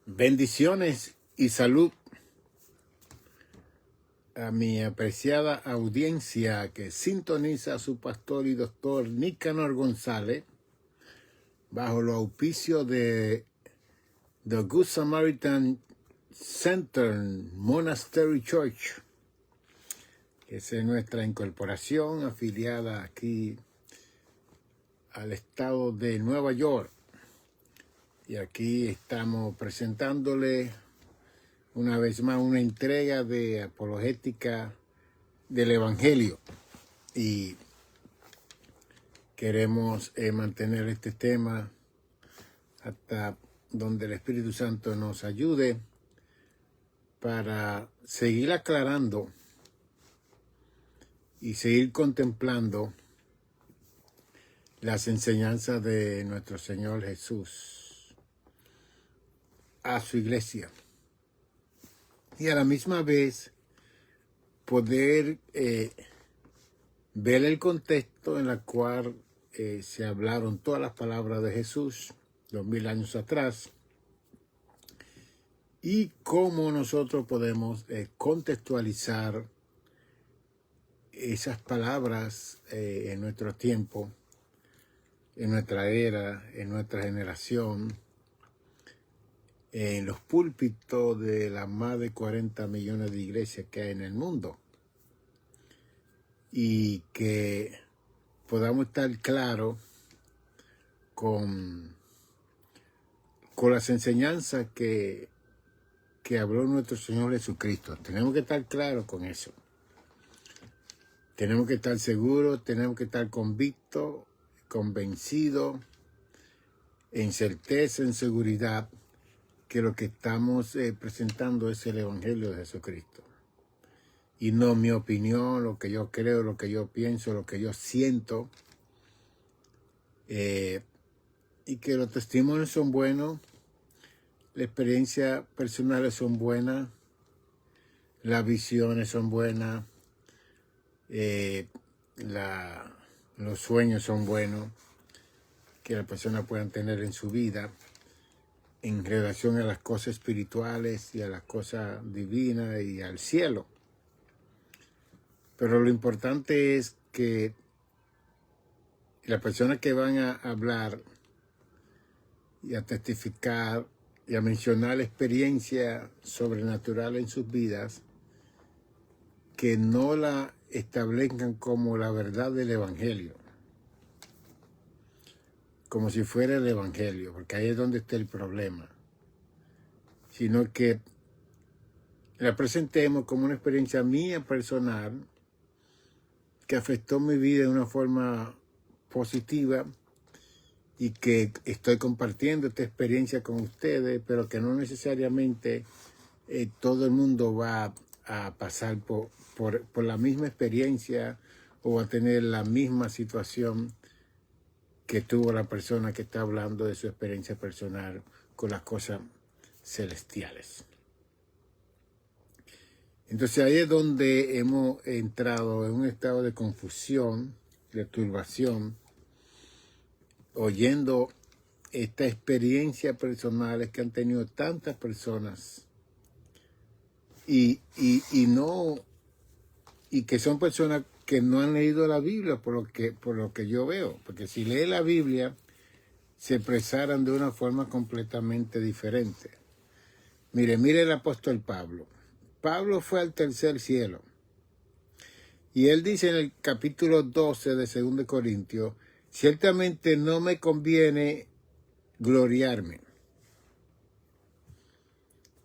Bendiciones y salud a mi apreciada audiencia que sintoniza a su pastor y doctor Nicanor González bajo los auspicios de The Good Samaritan Center Monastery Church, que es nuestra incorporación afiliada aquí al estado de Nueva York. Y aquí estamos presentándole una vez más una entrega de apologética del Evangelio. Y queremos mantener este tema hasta donde el Espíritu Santo nos ayude para seguir aclarando y seguir contemplando las enseñanzas de nuestro Señor Jesús a su iglesia. Y a la misma vez poder ver el contexto en el cual se hablaron todas las palabras de Jesús 2000 años atrás y cómo nosotros podemos contextualizar esas palabras en nuestro tiempo, en nuestra era, en nuestra generación, en los púlpitos de las más de 40 millones de iglesias que hay en el mundo, y que podamos estar claros con las enseñanzas que habló nuestro Señor Jesucristo. Tenemos que estar claros con eso. Tenemos que estar seguros, tenemos que estar convictos, convencidos, en certeza, en seguridad, que lo que estamos presentando es el Evangelio de Jesucristo. Y no mi opinión, lo que yo creo, lo que yo pienso, lo que yo siento. Y que los testimonios son buenos, las experiencias personales son buenas, las visiones son buenas, los sueños son buenos que las personas puedan tener en su vida en relación a las cosas espirituales y a las cosas divinas y al cielo. Pero lo importante es que las personas que van a hablar y a testificar y a mencionar la experiencia sobrenatural en sus vidas, que no la establezcan como la verdad del Evangelio, como si fuera el Evangelio, porque ahí es donde está el problema, sino que la presentemos como una experiencia mía personal que afectó mi vida de una forma positiva y que estoy compartiendo esta experiencia con ustedes, pero que no necesariamente todo el mundo va a pasar por la misma experiencia o a tener la misma situación que tuvo la persona que está hablando de su experiencia personal con las cosas celestiales. Entonces ahí es donde hemos entrado en un estado de confusión, de turbación, oyendo esta experiencia personales que han tenido tantas personas y que son personas que no han leído la Biblia por lo que yo veo, porque si lee la Biblia se expresaran de una forma completamente diferente. Mire el apóstol Pablo. Pablo fue al tercer cielo y él dice en el capítulo 12 de 2 Corintios: ciertamente no me conviene gloriarme,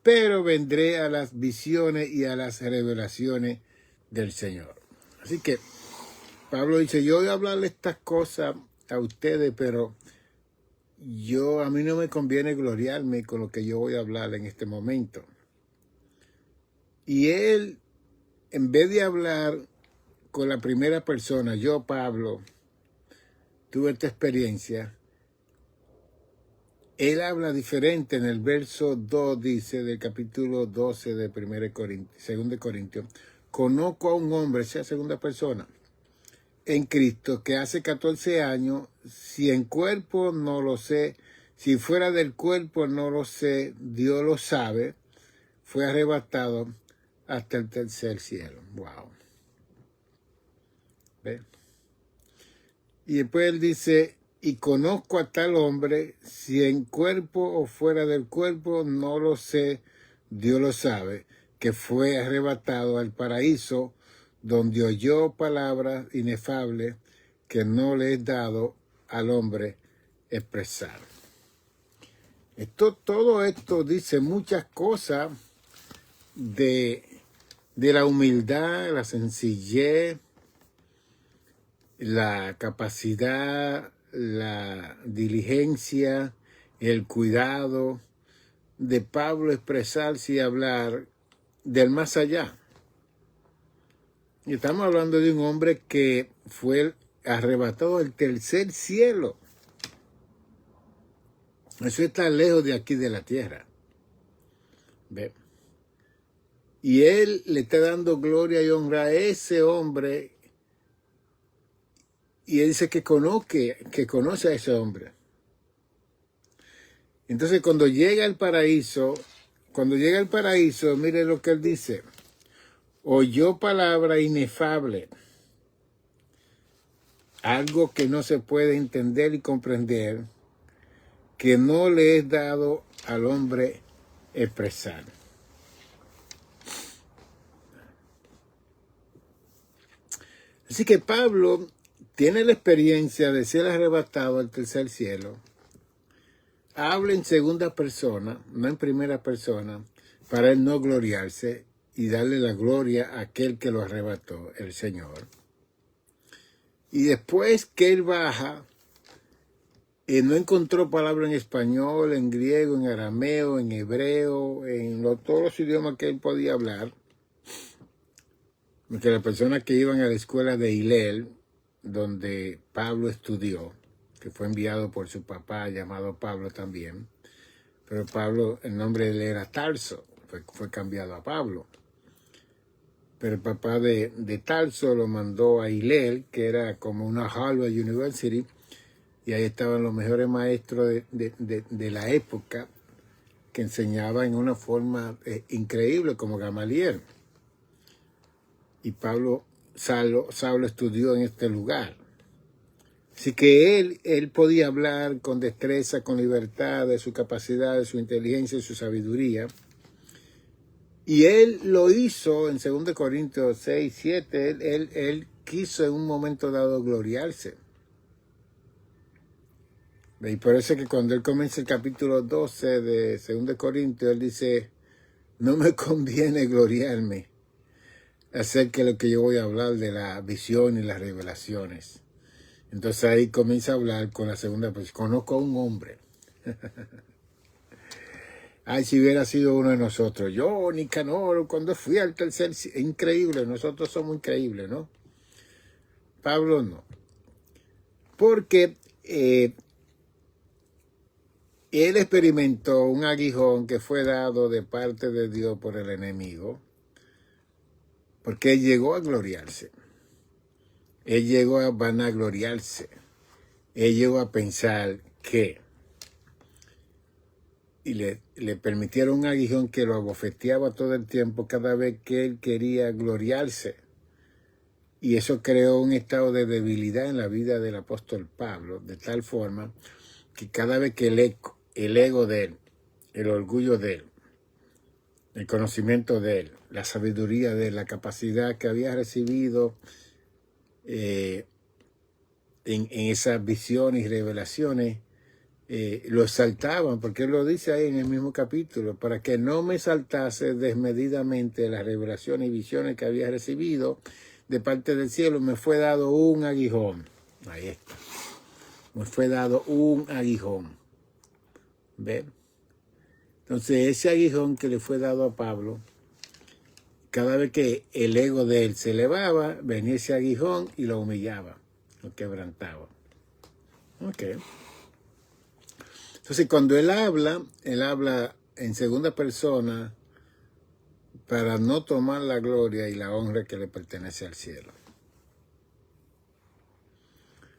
pero vendré a las visiones y a las revelaciones del Señor. Así que Pablo dice: yo voy a hablarle estas cosas a ustedes, pero a mí no me conviene gloriarme con lo que yo voy a hablar en este momento. Y él, en vez de hablar con la primera persona, yo, Pablo, tuve esta experiencia, él habla diferente. En el verso 2 dice, del capítulo 12 de 2 Corintios, conozco a un hombre, sea segunda persona, en Cristo, que hace 14 años, si en cuerpo no lo sé, Si fuera del cuerpo, no lo sé, Dios lo sabe, fue arrebatado hasta el tercer cielo. Wow. ¿Ve? Y después él dice, y conozco a tal hombre, si en cuerpo o fuera del cuerpo, no lo sé, Dios lo sabe, que fue arrebatado al paraíso, donde oyó palabras inefables que no le es dado al hombre expresar. Todo esto dice muchas cosas de la humildad, la sencillez, la capacidad, la diligencia, el cuidado de Pablo expresarse y hablar del más allá. Y estamos hablando de un hombre que fue arrebatado al tercer cielo. Eso está lejos de aquí de la tierra. ¿Ve? Y él le está dando gloria y honra a ese hombre. Y él dice que conoce a ese hombre. Entonces cuando llega al paraíso, mire lo que él dice. Oyó palabra inefable, algo que no se puede entender y comprender, que no le es dado al hombre expresar. Así que Pablo tiene la experiencia de ser arrebatado al tercer cielo. Habla en segunda persona, no en primera persona, para él no gloriarse y darle la gloria a aquel que lo arrebató, el Señor. Y después que él baja, no encontró palabra en español, en griego, en arameo, en hebreo, todos los idiomas que él podía hablar. Porque las personas que iban a la escuela de Hillel, donde Pablo estudió, que fue enviado por su papá, llamado Pablo también, pero Pablo, el nombre de él era Tarso, fue cambiado a Pablo. Pero el papá de Tarso lo mandó a Hillel, que era como una Harvard University, y ahí estaban los mejores maestros de la época, que enseñaban en una forma increíble, como Gamaliel. Y Saulo estudió en este lugar. Así que él podía hablar con destreza, con libertad, de su capacidad, de su inteligencia y su sabiduría. Y él lo hizo en 2 Corintios 6, 7. Él quiso en un momento dado gloriarse. Y por eso es que cuando él comienza el capítulo 12 de 2 Corintios, él dice, no me conviene gloriarme acerca de lo que yo voy a hablar de la visión y las revelaciones. Entonces ahí comienza a hablar con la segunda persona. Conozco a un hombre. Ay, si hubiera sido uno de nosotros. Yo, Nicanor, cuando fui al tercer... Increíble, nosotros somos increíbles, ¿no? Pablo no. Porque él experimentó un aguijón que fue dado de parte de Dios por el enemigo. Porque él llegó a gloriarse. Él llegó a vanagloriarse. Él llegó a pensar que... Y le permitieron un aguijón que lo abofeteaba todo el tiempo cada vez que él quería gloriarse. Y eso creó un estado de debilidad en la vida del apóstol Pablo, de tal forma que cada vez que el ego de él, el orgullo de él, el conocimiento de él, la sabiduría de él, la capacidad que había recibido en esas visiones y revelaciones, lo exaltaban, porque él lo dice ahí en el mismo capítulo, para que no me saltase desmedidamente las revelaciones y visiones que había recibido de parte del cielo, me fue dado un aguijón. Ahí está. Me fue dado un aguijón. ¿Ven? Entonces ese aguijón que le fue dado a Pablo, cada vez que el ego de él se elevaba, venía ese aguijón y lo humillaba, lo quebrantaba. Ok. Entonces, cuando él habla en segunda persona para no tomar la gloria y la honra que le pertenece al cielo.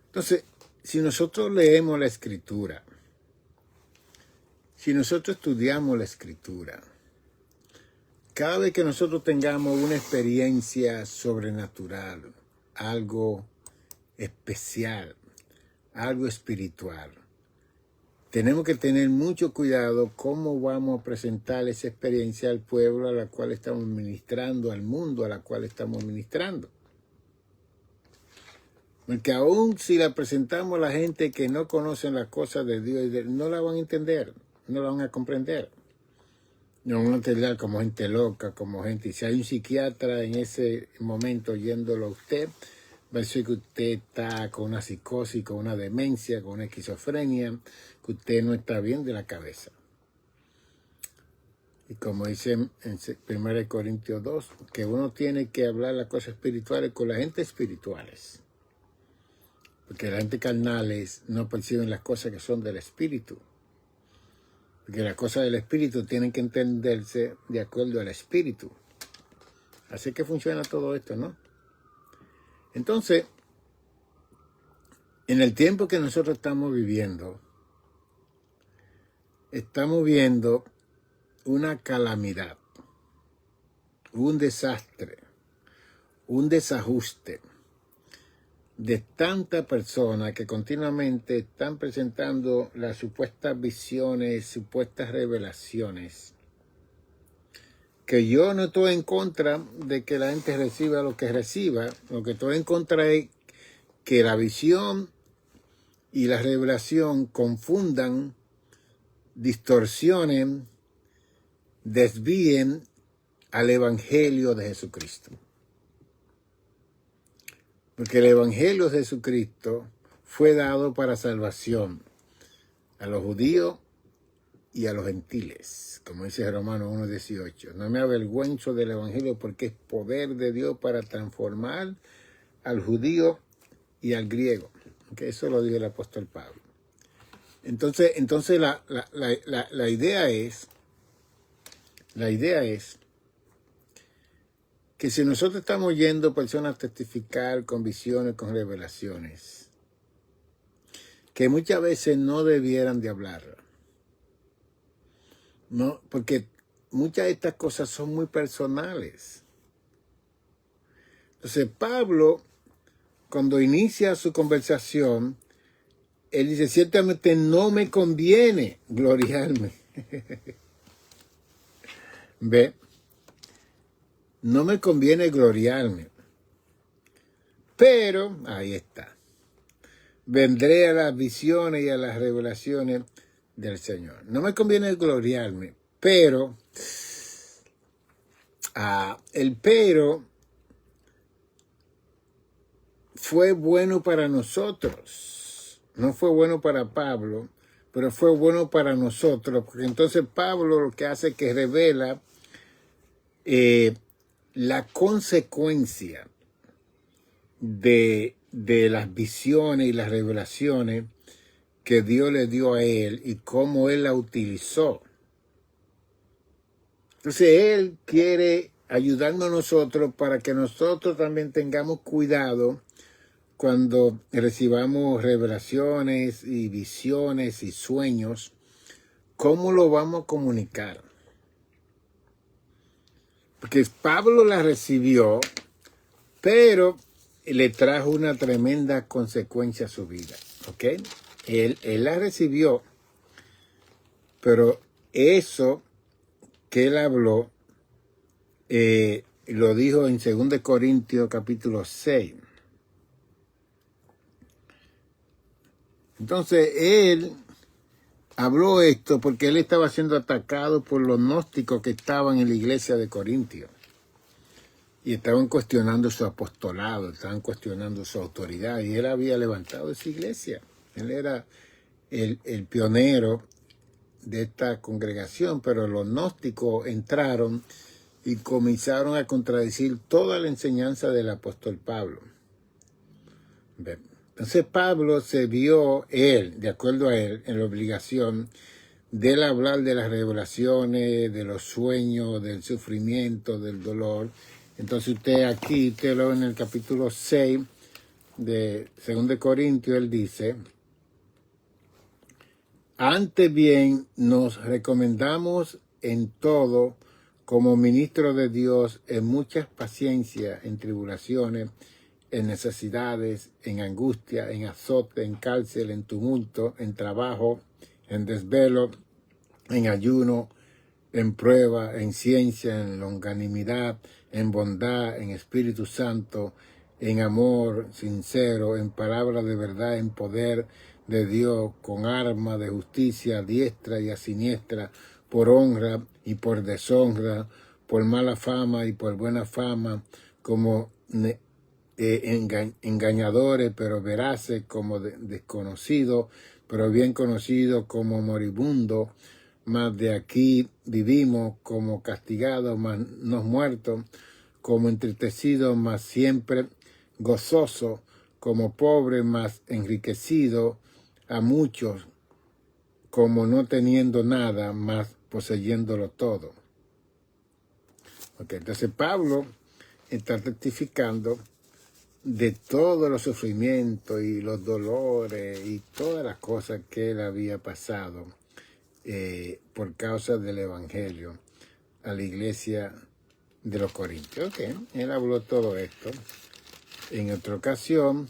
Entonces, si nosotros leemos la Escritura Si nosotros estudiamos la Escritura, cada vez que nosotros tengamos una experiencia sobrenatural, algo especial, algo espiritual, tenemos que tener mucho cuidado cómo vamos a presentar esa experiencia al pueblo a la cual estamos ministrando, al mundo a la cual estamos ministrando. Porque aún si la presentamos a la gente que no conocen las cosas de Dios, no la van a entender, no la van a comprender. No van a entender como gente loca, como gente. Y si hay un psiquiatra en ese momento oyéndolo a usted, va a decir que usted está con una psicosis, con una demencia, con una esquizofrenia, que usted no está bien de la cabeza. Y como dice en 1 Corintios 2, que uno tiene que hablar las cosas espirituales con la gente espirituales. Porque la gente carnales no perciben las cosas que son del espíritu. Porque las cosas del espíritu tienen que entenderse de acuerdo al espíritu. Así que funciona todo esto, ¿no? Entonces, en el tiempo que nosotros estamos viendo una calamidad, un desastre, un desajuste de tantas personas que continuamente están presentando las supuestas visiones, supuestas revelaciones, que yo no estoy en contra de que la gente reciba lo que reciba. Lo que estoy en contra es que la visión y la revelación confundan, distorsionen, desvíen al Evangelio de Jesucristo. Porque el Evangelio de Jesucristo fue dado para salvación a los judíos y a los gentiles, como dice Romanos 1:18. No me avergüenzo del Evangelio porque es poder de Dios para transformar al judío y al griego. Que eso lo dijo el apóstol Pablo. Entonces la idea es que si nosotros estamos oyendo personas testificar con visiones, con revelaciones, que muchas veces no debieran de hablar, ¿no? Porque muchas de estas cosas son muy personales. Entonces Pablo, cuando inicia su conversación, él dice, ciertamente no me conviene gloriarme. ¿Ve? No me conviene gloriarme. Pero, ahí está. Vendré a las visiones y a las revelaciones del Señor. No me conviene gloriarme, pero el pero fue bueno para nosotros. No fue bueno para Pablo, pero fue bueno para nosotros, porque entonces Pablo lo que hace es que revela la consecuencia de las visiones y las revelaciones que Dios le dio a él y cómo él la utilizó. Entonces él quiere ayudarnos a nosotros para que nosotros también tengamos cuidado cuando recibamos revelaciones y visiones y sueños, ¿cómo lo vamos a comunicar? Porque Pablo la recibió, pero le trajo una tremenda consecuencia a su vida, ¿ok? Él la recibió, pero eso que él habló, lo dijo en 2 Corintios capítulo 6. Entonces, él habló esto porque él estaba siendo atacado por los gnósticos que estaban en la iglesia de Corintio. Y estaban cuestionando su apostolado, estaban cuestionando su autoridad. Y él había levantado esa iglesia. Él era el pionero de esta congregación, pero los gnósticos entraron y comenzaron a contradecir toda la enseñanza del apóstol Pablo. Entonces Pablo se vio de acuerdo a él, en la obligación de él hablar de las revelaciones, de los sueños, del sufrimiento, del dolor. Entonces usted lo ve en el capítulo 6 de 2 Corintios, él dice, Antes bien, nos recomendamos en todo, como ministros de Dios, en muchas paciencias, en tribulaciones, en necesidades, en angustia, en azote, en cárcel, en tumulto, en trabajo, en desvelo, en ayuno, en prueba, en ciencia, en longanimidad, en bondad, en Espíritu Santo, en amor sincero, en palabra de verdad, en poder de Dios, con arma de justicia a diestra y a siniestra, por honra y por deshonra, por mala fama y por buena fama, como engañadores, pero veraces, como desconocidos, pero bien conocidos, como moribundos, mas de aquí vivimos, como castigados, mas no muertos, como entristecidos, mas siempre gozosos, como pobres, mas enriquecidos a muchos, como no teniendo nada, mas poseyéndolo todo. Okay, entonces Pablo está testificando de todos los sufrimientos y los dolores y todas las cosas que él había pasado por causa del Evangelio a la iglesia de los Corintios. Okay, él habló todo esto. En otra ocasión,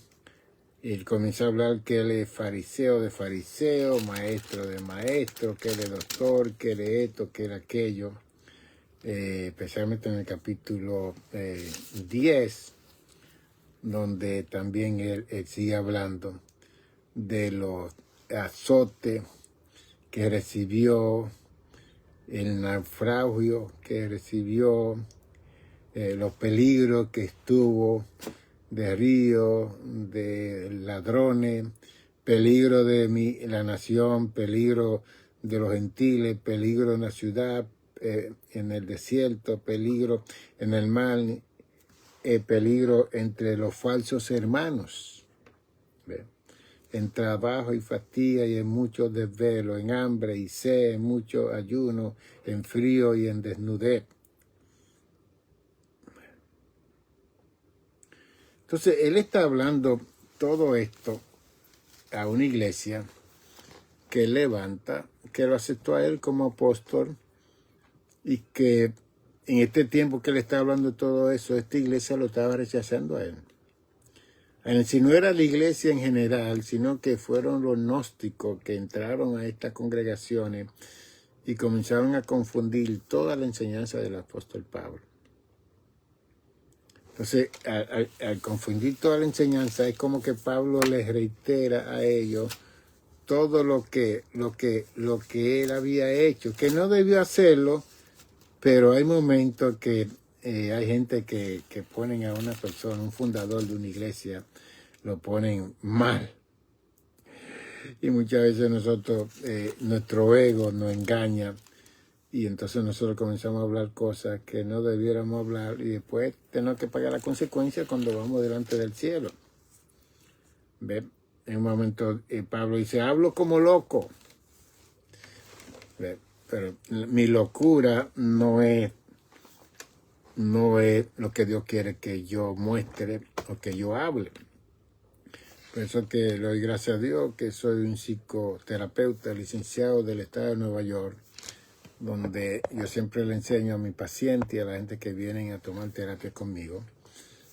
él comenzó a hablar que él es fariseo de fariseo, maestro de maestro, que él es doctor, que él es esto, que él es aquello. Especialmente en el capítulo 10, donde también él sigue hablando de los azotes que recibió, el naufragio que recibió, los peligros que estuvo de río, de ladrones, peligro de la nación, peligro de los gentiles, peligro en la ciudad, en el desierto, peligro en el mar, peligro entre los falsos hermanos, ¿ve? En trabajo y fatiga y en mucho desvelo, en hambre y sed, en mucho ayuno, en frío y en desnudez. Entonces, él está hablando todo esto a una iglesia que levanta, que lo aceptó a él como apóstol y que en este tiempo que él está hablando de todo eso, esta iglesia lo estaba rechazando a él. Si no era la iglesia en general, sino que fueron los gnósticos que entraron a estas congregaciones y comenzaron a confundir toda la enseñanza del apóstol Pablo. Entonces, al confundir toda la enseñanza, es como que Pablo les reitera a ellos todo lo que él había hecho, que no debió hacerlo, pero hay momentos que hay gente que ponen a una persona, un fundador de una iglesia, lo ponen mal. Y muchas veces nosotros, nuestro ego nos engaña y entonces nosotros comenzamos a hablar cosas que no debiéramos hablar y después tenemos que pagar las consecuencias cuando vamos delante del cielo. ¿Ve? En un momento Pablo dice, hablo como loco. ¿Ve? Pero mi locura no es lo que Dios quiere que yo muestre o que yo hable. Por eso que le doy gracias a Dios que soy un psicoterapeuta licenciado del estado de Nueva York, donde yo siempre le enseño a mi paciente y a la gente que vienen a tomar terapia conmigo,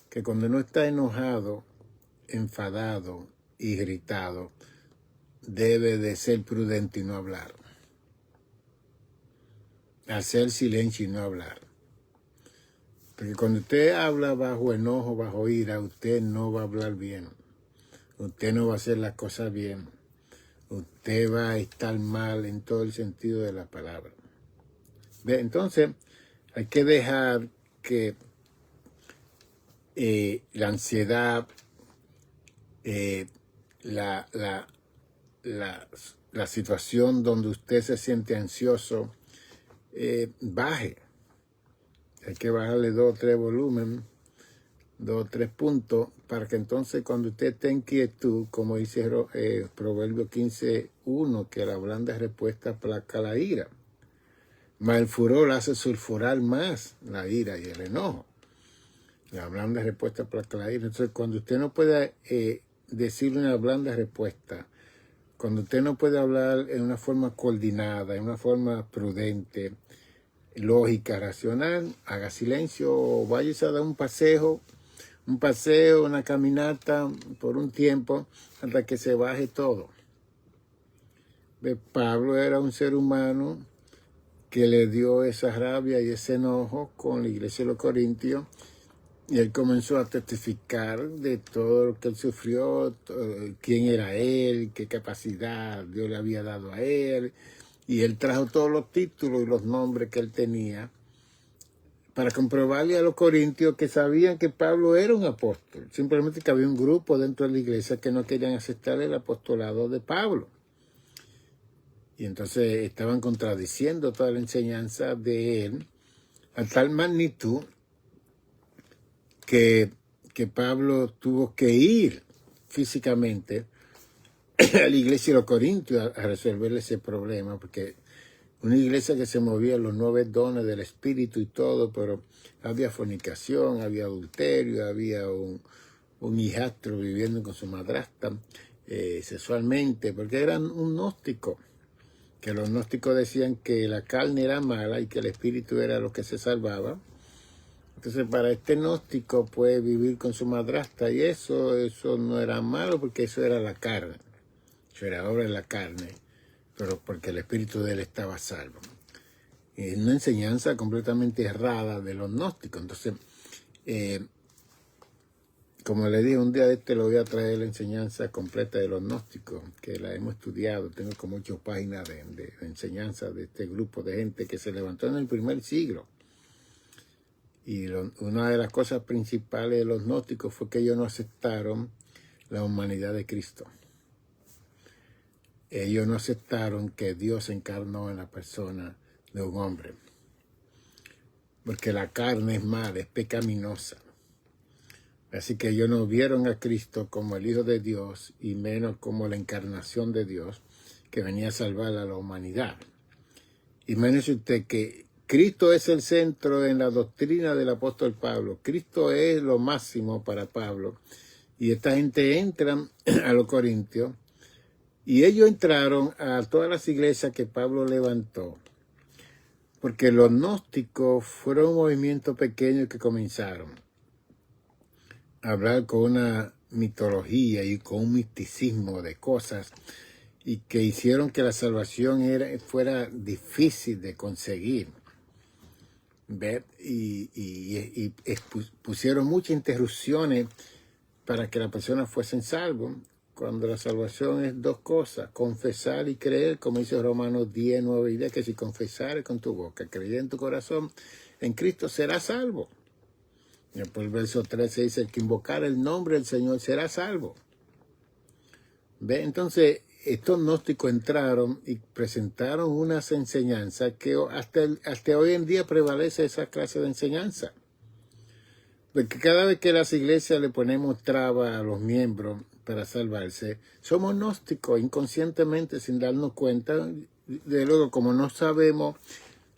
que cuando uno está enojado, enfadado, irritado, debe de ser prudente y no hablar. Hacer silencio y no hablar. Porque cuando usted habla bajo enojo, bajo ira, usted no va a hablar bien. Usted no va a hacer las cosas bien. Usted va a estar mal en todo el sentido de la palabra. ¿Ve? Entonces, hay que dejar que la ansiedad, la situación donde usted se siente ansioso, baje. Hay que bajarle 2 o 3 volúmenes, 2 o 3 puntos, para que entonces cuando usted esté en quietud, como dice Proverbio 15:1, que la blanda respuesta aplaca la ira. Mas el furor hace sulfurar más la ira y el enojo. La blanda respuesta aplaca la ira. Entonces, cuando usted no pueda decir una blanda respuesta Cuando usted no puede hablar en una forma coordinada, en una forma prudente, lógica, racional, haga silencio o váyase a dar un paseo, una caminata por un tiempo hasta que se baje todo. Pablo era un ser humano que le dio esa rabia y ese enojo con la iglesia de los Corintios, y él comenzó a testificar de todo lo que él sufrió, quién era él, qué capacidad Dios le había dado a él, y él trajo todos los títulos y los nombres que él tenía para comprobarle a los corintios que sabían que Pablo era un apóstol, simplemente que había un grupo dentro de la iglesia que no querían aceptar el apostolado de Pablo. Y entonces estaban contradiciendo toda la enseñanza de él a tal magnitud que Pablo tuvo que ir físicamente a la iglesia de los Corintios a resolver ese problema, porque una iglesia que se movía en los 9 dones del Espíritu y todo, pero había fornicación, había adulterio, había un hijastro viviendo con su madrastra sexualmente, porque eran un gnóstico, que los gnósticos decían que la carne era mala y que el Espíritu era lo que se salvaba. Entonces, para este gnóstico, puede vivir con su madrastra, y eso no era malo, porque eso era la carne. Eso era obra de la carne, pero porque el espíritu de él estaba salvo. Es una enseñanza completamente errada de los gnósticos. Entonces, como le dije, un día de le voy a traer la enseñanza completa de los gnósticos, que la hemos estudiado. Tengo como 8 páginas de enseñanza de este grupo de gente que se levantó en el primer siglo. Y una de las cosas principales de los gnósticos fue que ellos no aceptaron la humanidad de Cristo. Ellos no aceptaron que Dios se encarnó en la persona de un hombre. Porque la carne es mala, es pecaminosa. Así que ellos no vieron a Cristo como el Hijo de Dios y menos como la encarnación de Dios que venía a salvar a la humanidad. Imagínese usted que Cristo es el centro en la doctrina del apóstol Pablo. Cristo es lo máximo para Pablo. Y esta gente entra a los Corintios y ellos entraron a todas las iglesias que Pablo levantó. Porque los gnósticos fueron un movimiento pequeño que comenzaron a hablar con una mitología y con un misticismo de cosas y que hicieron que la salvación fuera difícil de conseguir. ¿Ver? Y pusieron muchas interrupciones para que las personas fuesen salvos, cuando la salvación es 2 cosas: confesar y creer, como dice Romanos 10, 9 y 10, que si confesares con tu boca, creer en tu corazón en Cristo, serás salvo. Y después el verso 13 dice: el que invocar el nombre del Señor será salvo. ¿Ve? Entonces, estos gnósticos entraron y presentaron unas enseñanzas que hasta hoy en día prevalece esa clase de enseñanza. Porque cada vez que las iglesias le ponemos traba a los miembros para salvarse, somos gnósticos inconscientemente, sin darnos cuenta. De luego, como no sabemos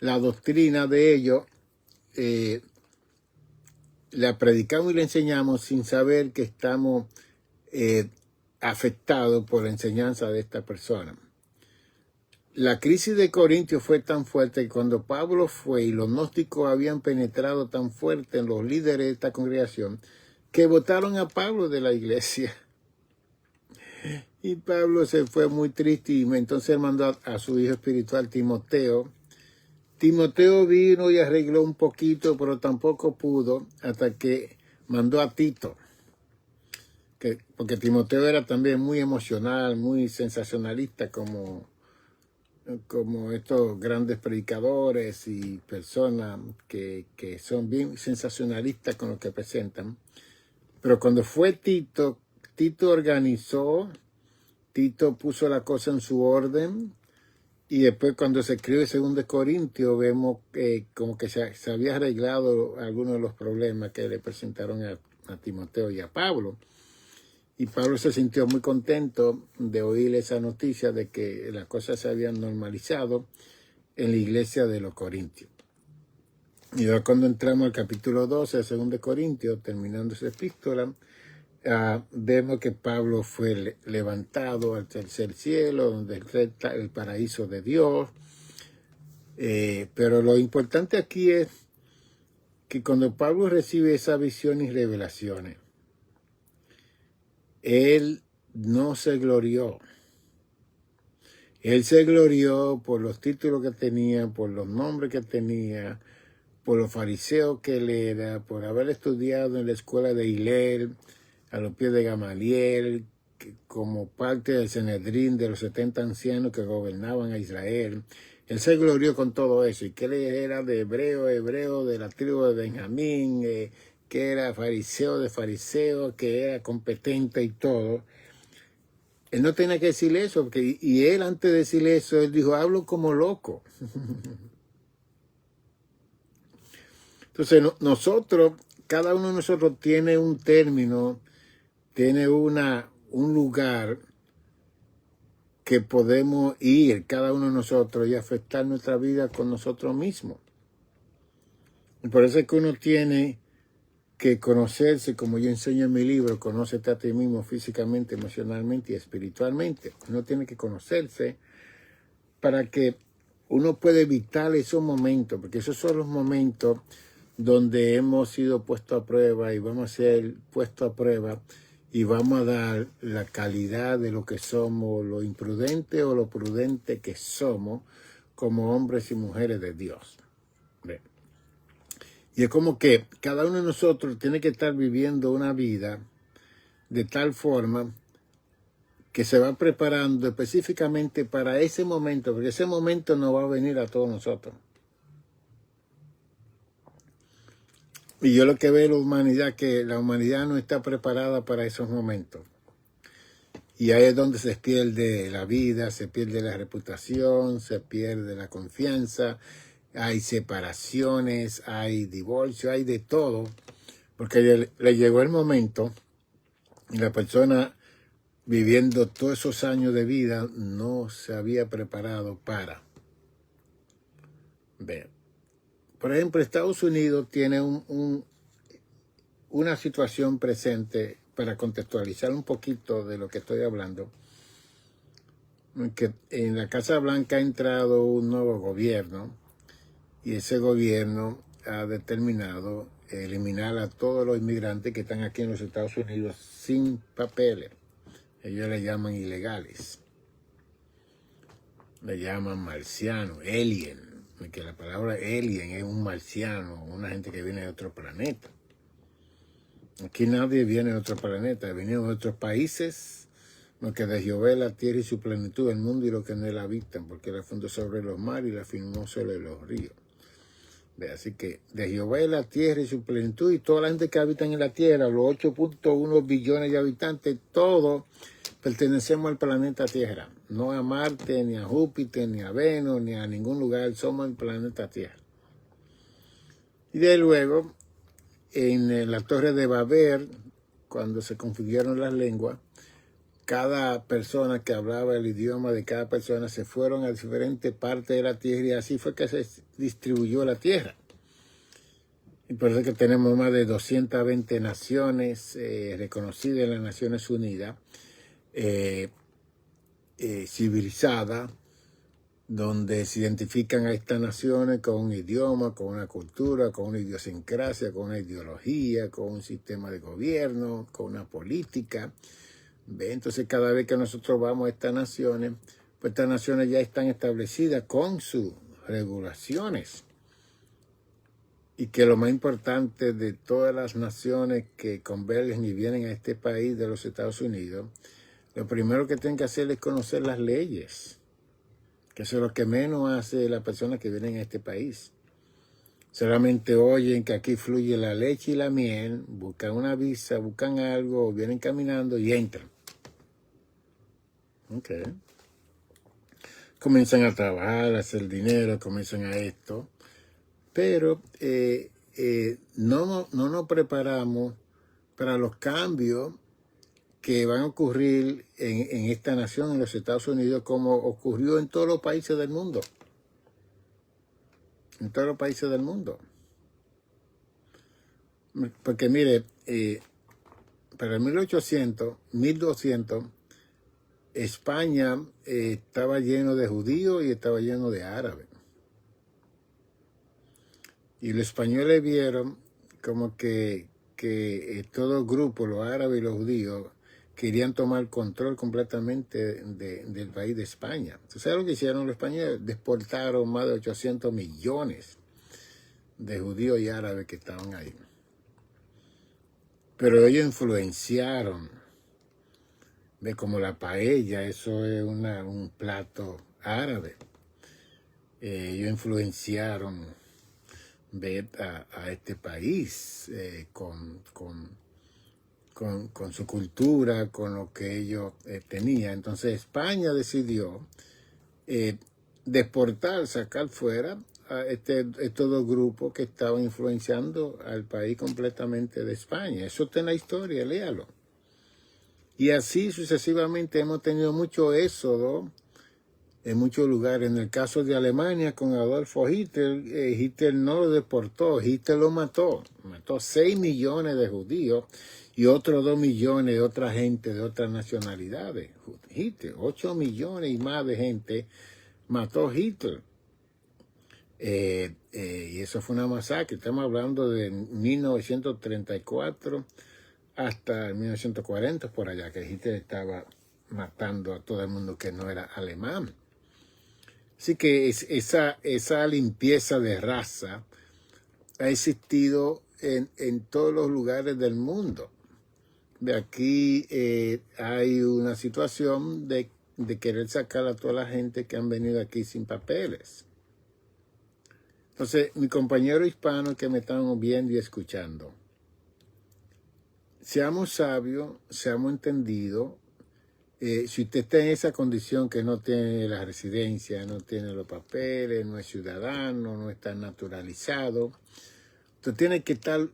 la doctrina de ellos, la predicamos y la enseñamos sin saber que estamos afectados por la enseñanza de esta persona. La crisis de Corintios fue tan fuerte que cuando Pablo fue y los gnósticos habían penetrado tan fuerte en los líderes de esta congregación que botaron a Pablo de la iglesia. Y Pablo se fue muy triste y entonces él mandó a su hijo espiritual Timoteo. Timoteo vino y arregló un poquito, pero tampoco pudo, hasta que mandó a Tito. Porque Timoteo era también muy emocional, muy sensacionalista, como estos grandes predicadores y personas que son bien sensacionalistas con lo que presentan. Pero cuando fue Tito organizó, Tito puso la cosa en su orden. Y después, cuando se escribe 2 Corintios, vemos como que se había arreglado algunos de los problemas que le presentaron a Timoteo y a Pablo. Y Pablo se sintió muy contento de oír esa noticia de que las cosas se habían normalizado en la iglesia de los Corintios. Y ahora, cuando entramos al capítulo 12 de 2 Corintios, terminando esa epístola, vemos que Pablo fue levantado al tercer cielo, donde está el paraíso de Dios. Pero lo importante aquí es que cuando Pablo recibe esa visión y revelaciones, él no se glorió. Él se glorió por los títulos que tenía, por los nombres que tenía, por los fariseos que él era, por haber estudiado en la escuela de Hillel, a los pies de Gamaliel, como parte del Sanedrín de los 70 ancianos que gobernaban a Israel. Él se glorió con todo eso, y que él era de hebreo de la tribu de Benjamín, que era fariseo de fariseos, que era competente y todo. Él no tenía que decirle eso, porque, y él antes de decirle eso, él dijo, hablo como loco. Entonces nosotros, cada uno de nosotros tiene un término, tiene un lugar que podemos ir, cada uno de nosotros, y afectar nuestra vida con nosotros mismos. Y por eso es que uno tiene que conocerse, como yo enseño en mi libro, conócete a ti mismo físicamente, emocionalmente y espiritualmente. Uno tiene que conocerse para que uno pueda evitar esos momentos, porque esos son los momentos donde hemos sido puestos a prueba y vamos a ser puestos a prueba y vamos a dar la calidad de lo que somos, lo imprudente o lo prudente que somos como hombres y mujeres de Dios. Y es como que cada uno de nosotros tiene que estar viviendo una vida de tal forma que se va preparando específicamente para ese momento, porque ese momento no va a venir a todos nosotros. Y yo lo que veo en la humanidad, que la humanidad no está preparada para esos momentos. Y ahí es donde se pierde la vida, se pierde la reputación, se pierde la confianza, hay separaciones, hay divorcio, hay de todo, porque le llegó el momento y la persona viviendo todos esos años de vida no se había preparado para ver. Por ejemplo, Estados Unidos tiene una situación presente, para contextualizar un poquito de lo que estoy hablando, que en la Casa Blanca ha entrado un nuevo gobierno y ese gobierno ha determinado eliminar a todos los inmigrantes que están aquí en los Estados Unidos sin papeles. Ellos le llaman ilegales. Le llaman marciano, alien. Que la palabra alien es un marciano, una gente que viene de otro planeta. Aquí nadie viene de otro planeta, vienen de otros países, lo que de Jehová la tierra y su plenitud, el mundo y lo que en él habitan, porque la fundó sobre los mares y la firmó sobre los ríos. Así que de Jehová es la tierra y su plenitud, y toda la gente que habita en la tierra, los 8.1 billones de habitantes, todos pertenecemos al planeta Tierra. No a Marte, ni a Júpiter, ni a Venus, ni a ningún lugar, somos el planeta Tierra. Y de luego, en la Torre de Babel, cuando se confundieron las lenguas, cada persona que hablaba el idioma de cada persona se fueron a diferentes partes de la tierra, y así fue que se distribuyó la tierra. Y por eso es que tenemos más de 220 naciones reconocidas en las Naciones Unidas, civilizadas, donde se identifican a estas naciones con un idioma, con una cultura, con una idiosincrasia, con una ideología, con un sistema de gobierno, con una política. Entonces, cada vez que nosotros vamos a estas naciones, pues estas naciones ya están establecidas con sus regulaciones. Y que lo más importante de todas las naciones que convergen y vienen a este país de los Estados Unidos, lo primero que tienen que hacer es conocer las leyes, que eso es lo que menos hace la persona que viene a este país. Solamente oyen que aquí fluye la leche y la miel, buscan una visa, buscan algo, vienen caminando y entran. Okay. Comienzan a trabajar, a hacer dinero, comienzan a esto, pero no nos preparamos para los cambios que van a ocurrir en esta nación, en los Estados Unidos, como ocurrió en todos los países del mundo. En todos los países del mundo. Porque mire, para el 1800, 1200, España estaba lleno de judíos y estaba lleno de árabes. Y los españoles vieron como que todo el grupo, los árabes y los judíos, querían tomar control completamente del país de España. ¿Tú sabes lo que hicieron los españoles? Deportaron más de 800 millones de judíos y árabes que estaban ahí. Pero ellos influenciaron. Ve, como la paella, eso es un plato árabe. Ellos influenciaron a este país con su cultura, con lo que ellos tenían. Entonces España decidió deportar, sacar fuera a estos dos grupos que estaban influenciando al país completamente de España. Eso está en la historia, léalo. Y así sucesivamente hemos tenido mucho éxodo en muchos lugares. En el caso de Alemania con Adolfo Hitler, Hitler no lo deportó, Hitler lo mató. Mató 6 millones de judíos y otros 2 millones de otra gente de otras nacionalidades. Hitler, 8 millones y más de gente mató Hitler. Y eso fue una masacre. Estamos hablando de 1934 hasta 1940, por allá, que Hitler estaba matando a todo el mundo que no era alemán. Así que esa limpieza de raza ha existido en todos los lugares del mundo. De aquí hay una situación de querer sacar a toda la gente que han venido aquí sin papeles. Entonces, mi compañero hispano que me están viendo y escuchando, seamos sabios, seamos entendidos. Si usted está en esa condición que no tiene la residencia, no tiene los papeles, no es ciudadano, no está naturalizado, usted tiene que estar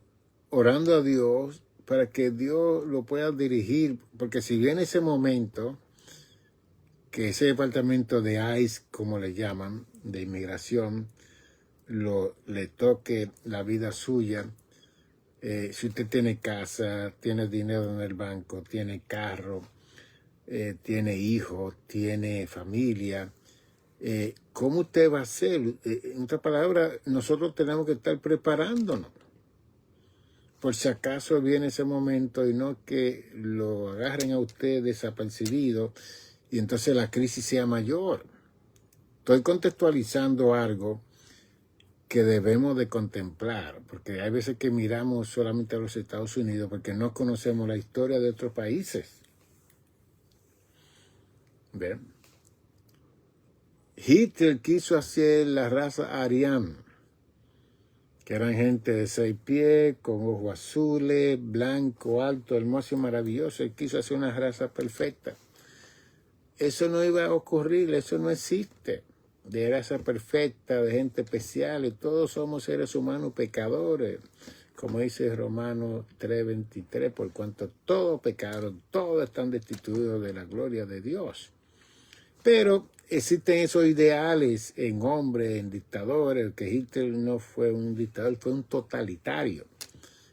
orando a Dios para que Dios lo pueda dirigir, porque si viene ese momento, que ese departamento de ICE, como le llaman, de inmigración, le toque la vida suya. Si usted tiene casa, tiene dinero en el banco, tiene carro, tiene hijos, tiene familia, ¿cómo usted va a hacer? En otras palabras, nosotros tenemos que estar preparándonos. Por si acaso viene ese momento y no que lo agarren a usted desapercibido y entonces la crisis sea mayor. Estoy contextualizando algo que debemos de contemplar, porque hay veces que miramos solamente a los Estados Unidos porque no conocemos la historia de otros países. ¿Ven? Hitler quiso hacer la raza ariana, que eran gente de 6 pies, con ojos azules, blanco, alto, hermoso y maravilloso. Él quiso hacer una raza perfecta. Eso no iba a ocurrir, eso no existe. De raza perfecta, de gente especial, y todos somos seres humanos pecadores. Como dice Romanos 3:23, por cuanto todos pecaron, todos están destituidos de la gloria de Dios. Pero existen esos ideales en hombres, en dictadores, que Hitler no fue un dictador, fue un totalitario,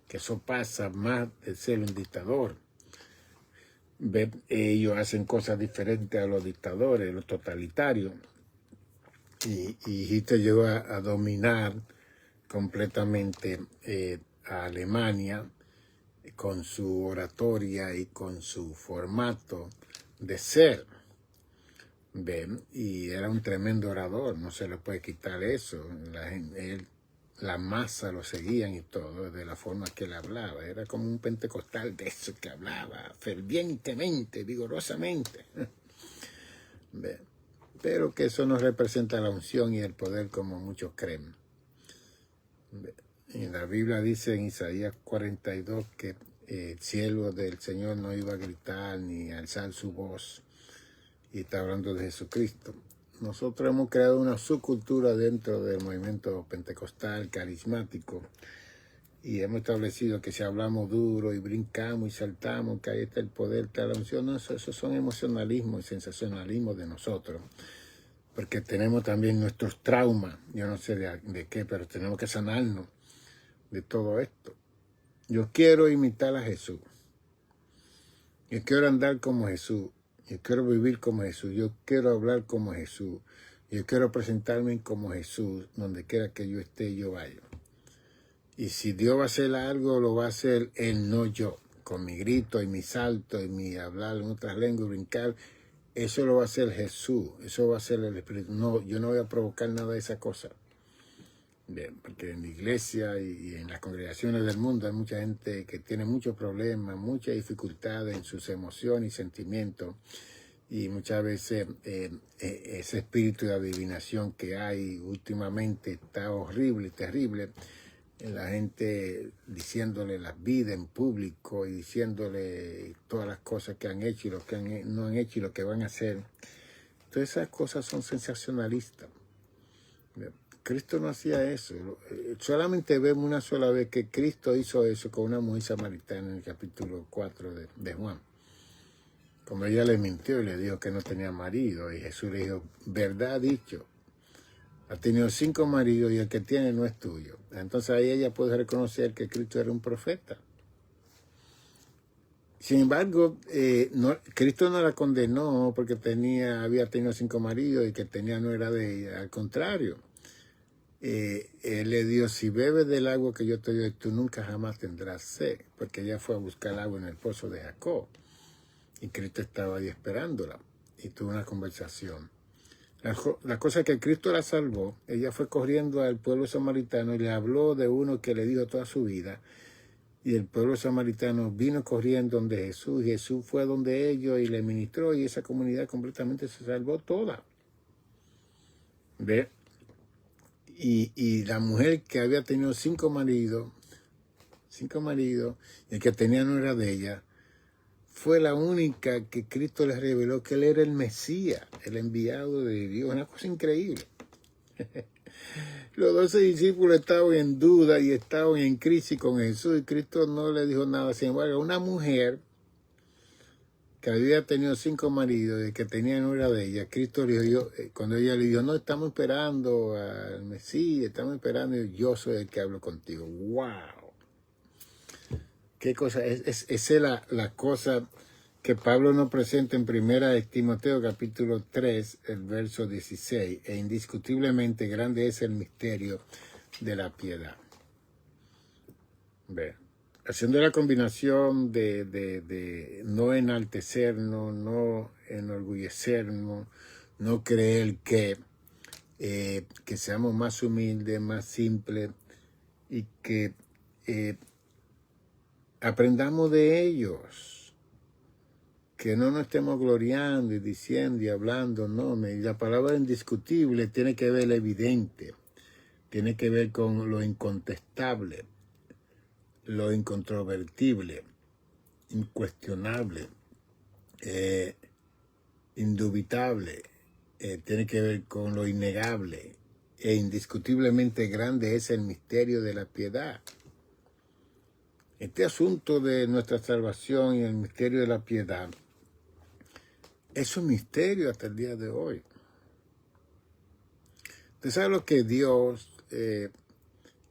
que eso pasa más de ser un dictador. Ellos hacen cosas diferentes a los dictadores, los totalitarios, y Hitler llegó a dominar completamente a Alemania con su oratoria y con su formato de ser. ¿Ven? Y era un tremendo orador, no se le puede quitar eso. La masa lo seguían y todo, de la forma que él hablaba. Era como un pentecostal de eso que hablaba fervientemente, vigorosamente. ¿Ven? Pero que eso no representa la unción y el poder como muchos creen. En la Biblia dice en Isaías 42 que el siervo del Señor no iba a gritar ni a alzar su voz. Y está hablando de Jesucristo. Nosotros hemos creado una subcultura dentro del movimiento pentecostal, carismático, y hemos establecido que si hablamos duro y brincamos y saltamos, que ahí está el poder, está la unción. No, eso son emocionalismo y sensacionalismo de nosotros, porque tenemos también nuestros traumas, yo no sé de qué, pero tenemos que sanarnos de todo esto. Yo quiero imitar a Jesús. Yo quiero andar como Jesús. Yo quiero vivir como Jesús. Yo quiero hablar como Jesús. Yo quiero presentarme como Jesús. Donde quiera que yo esté, yo vaya. Y si Dios va a hacer algo, lo va a hacer Él, no yo. Con mi grito y mi salto y mi hablar en otras lenguas y brincar. Eso lo va a hacer Jesús. Eso va a ser el Espíritu. No, yo no voy a provocar nada de esa cosa. Bien, porque en la iglesia y en las congregaciones del mundo hay mucha gente que tiene muchos problemas, muchas dificultades en sus emociones y sentimientos. Y muchas veces ese espíritu de adivinación que hay últimamente está horrible, terrible. La gente diciéndole las vidas en público y diciéndole todas las cosas que han hecho y lo que no han hecho y lo que van a hacer. Todas esas cosas son sensacionalistas. Cristo no hacía eso. Solamente vemos una sola vez que Cristo hizo eso con una mujer samaritana en el capítulo 4 de Juan. Como ella le mintió y le dijo que no tenía marido. Y Jesús le dijo, verdad dicho, ha tenido 5 maridos y el que tiene no es tuyo. Entonces ahí ella puede reconocer que Cristo era un profeta. Sin embargo, Cristo no la condenó porque había tenido 5 maridos y que tenía no era de ella. Al contrario. Él le dijo, si bebes del agua que yo te doy, tú nunca jamás tendrás sed, porque ella fue a buscar agua en el pozo de Jacob, y Cristo estaba ahí esperándola, y tuvo una conversación. La cosa es que Cristo la salvó, ella fue corriendo al pueblo samaritano y le habló de uno que le dijo toda su vida, y el pueblo samaritano vino corriendo donde Jesús, y Jesús fue donde ellos y le ministró, y esa comunidad completamente se salvó toda. ¿Ve? Y la mujer que había tenido 5 maridos, y el que tenía no era de ella, fue la única que Cristo les reveló que él era el Mesías, el enviado de Dios. Una cosa increíble. Los 12 discípulos estaban en duda y estaban en crisis con Jesús y Cristo no le dijo nada. Sin embargo, una mujer que había tenido 5 maridos y que tenía no era de ella, Cristo le dijo, cuando ella le dijo, no, estamos esperando al Mesías, estamos esperando, y yo soy el que hablo contigo. ¡Wow! ¿Qué cosa? Esa es la cosa que Pablo nos presenta en 1 Timoteo capítulo 3, el verso 16, e indiscutiblemente grande es el misterio de la piedad. Ve. Haciendo la combinación de no enaltecernos, no enorgullecernos, no creer que seamos más humildes, más simples y que aprendamos de ellos, que no nos estemos gloriando y diciendo y hablando, no, la palabra indiscutible tiene que ver lo evidente, tiene que ver con lo incontestable, lo incontrovertible, incuestionable, indubitable, tiene que ver con lo innegable, e indiscutiblemente grande es el misterio de la piedad. Este asunto de nuestra salvación y el misterio de la piedad es un misterio hasta el día de hoy. ¿Usted sabe lo que Dios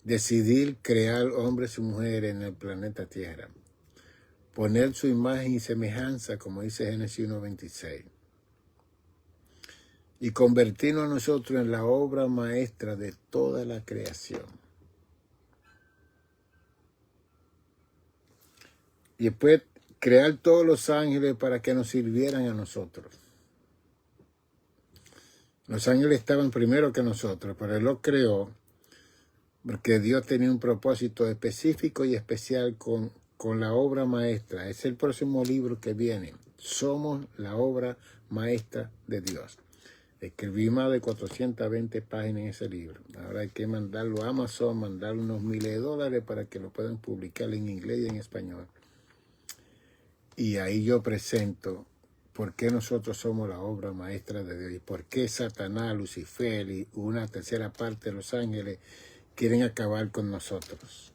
decidir crear hombres y mujeres en el planeta Tierra? Poner su imagen y semejanza, como dice Génesis 1:26. Y convertirnos a nosotros en la obra maestra de toda la creación. Y después crear todos los ángeles para que nos sirvieran a nosotros. Los ángeles estaban primero que nosotros, pero Él los creó porque Dios tenía un propósito específico y especial con la obra maestra. Es el próximo libro que viene. Somos la obra maestra de Dios. Escribí más de 420 páginas en ese libro. Ahora hay que mandarlo a Amazon, mandarle unos miles de dólares para que lo puedan publicar en inglés y en español. Y ahí yo presento por qué nosotros somos la obra maestra de Dios y por qué Satanás, Lucifer y una tercera parte de los ángeles quieren acabar con nosotros.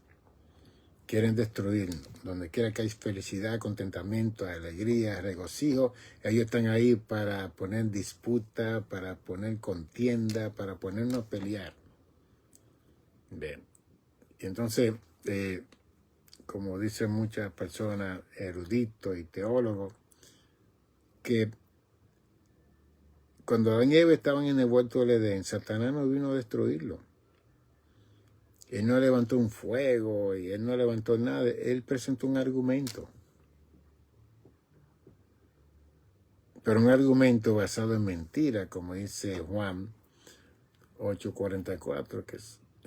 Quieren destruirnos. Donde quiera que hay felicidad, contentamiento, alegría, regocijo, ellos están ahí para poner disputa, para poner contienda, para ponernos a pelear. Bien. Y entonces, como dicen muchas personas eruditos y teólogos, que cuando Adán y Eva estaban en el huerto del Edén, Satanás no vino a destruirlo. Él no levantó un fuego y él no levantó nada. Él presentó un argumento. Pero un argumento basado en mentira, como dice Juan 8:44, que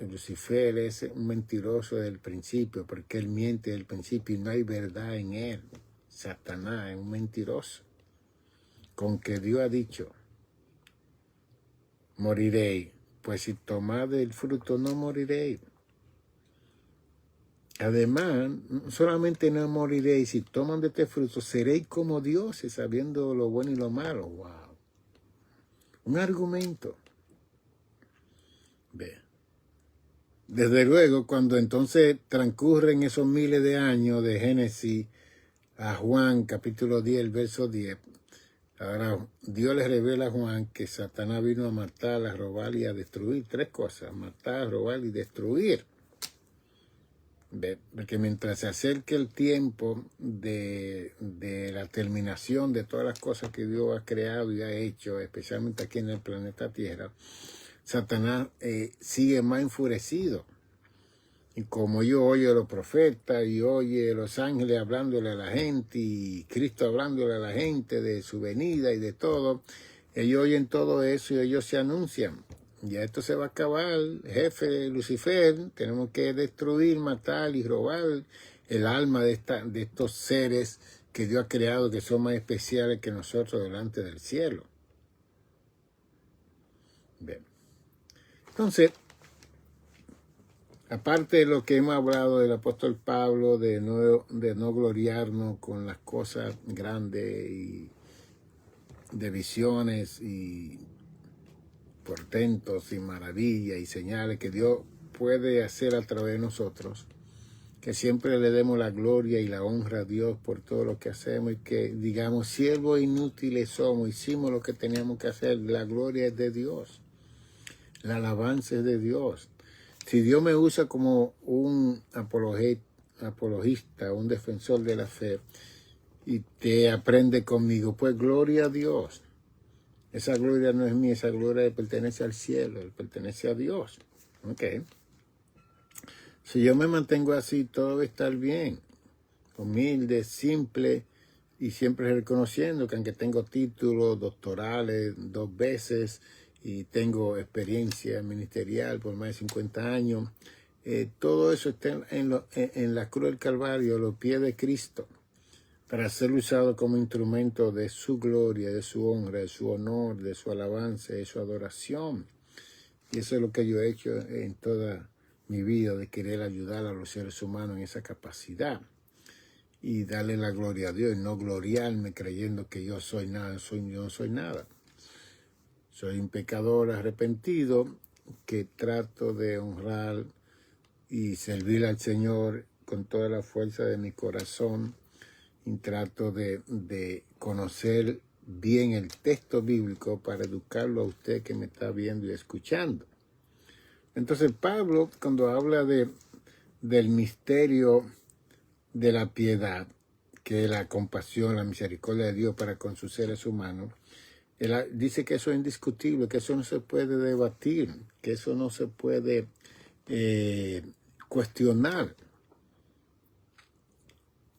Lucifer es un mentiroso del principio, porque él miente del principio y no hay verdad en él. Satanás es un mentiroso. Con que Dios ha dicho, moriréis, pues si tomad del fruto no moriréis. Además, solamente no moriréis, si toman de este fruto, seréis como dioses, sabiendo lo bueno y lo malo. ¡Wow! Un argumento. Ve. Desde luego, cuando entonces transcurren esos miles de años de Génesis a Juan, capítulo 10, verso 10, ahora Dios le revela a Juan que Satanás vino a matar, a robar y a destruir. Tres cosas: matar, robar y destruir. Porque mientras se acerque el tiempo de la terminación de todas las cosas que Dios ha creado y ha hecho, especialmente aquí en el planeta Tierra, Satanás sigue más enfurecido. Y como yo oye a los profetas y oye a los ángeles hablándole a la gente y Cristo hablándole a la gente de su venida y de todo, ellos oyen todo eso y ellos se anuncian. Ya esto se va a acabar, jefe Lucifer, tenemos que destruir, matar y robar el alma de estos seres que Dios ha creado, que son más especiales que nosotros delante del cielo. Bien. Entonces, aparte de lo que hemos hablado del apóstol Pablo, de no gloriarnos con las cosas grandes y de visiones y portentos y maravillas y señales que Dios puede hacer a través de nosotros, que siempre le demos la gloria y la honra a Dios por todo lo que hacemos y que digamos, siervos inútiles somos, hicimos lo que teníamos que hacer, la gloria es de Dios, la alabanza es de Dios. Si Dios me usa como un apologista, un defensor de la fe, y te aprende conmigo, pues gloria a Dios. Esa gloria no es mía, esa gloria pertenece al cielo, pertenece a Dios. Ok. Si yo me mantengo así, todo va a estar bien. Humilde, simple, y siempre reconociendo que aunque tengo títulos doctorales 2 veces y tengo experiencia ministerial por más de 50 años, todo eso está en la cruz del Calvario, a los pies de Cristo, para ser usado como instrumento de su gloria, de su honra, de su honor, de su alabanza, de su adoración. Y eso es lo que yo he hecho en toda mi vida, de querer ayudar a los seres humanos en esa capacidad y darle la gloria a Dios y no gloriarme creyendo que yo soy nada, yo no soy nada. Soy un pecador arrepentido que trato de honrar y servir al Señor con toda la fuerza de mi corazón y trato de conocer bien el texto bíblico para educarlo a usted que me está viendo y escuchando. Entonces Pablo, cuando habla del misterio de la piedad, que es la compasión, la misericordia de Dios para con sus seres humanos, él dice que eso es indiscutible, que eso no se puede debatir, que eso no se puede cuestionar.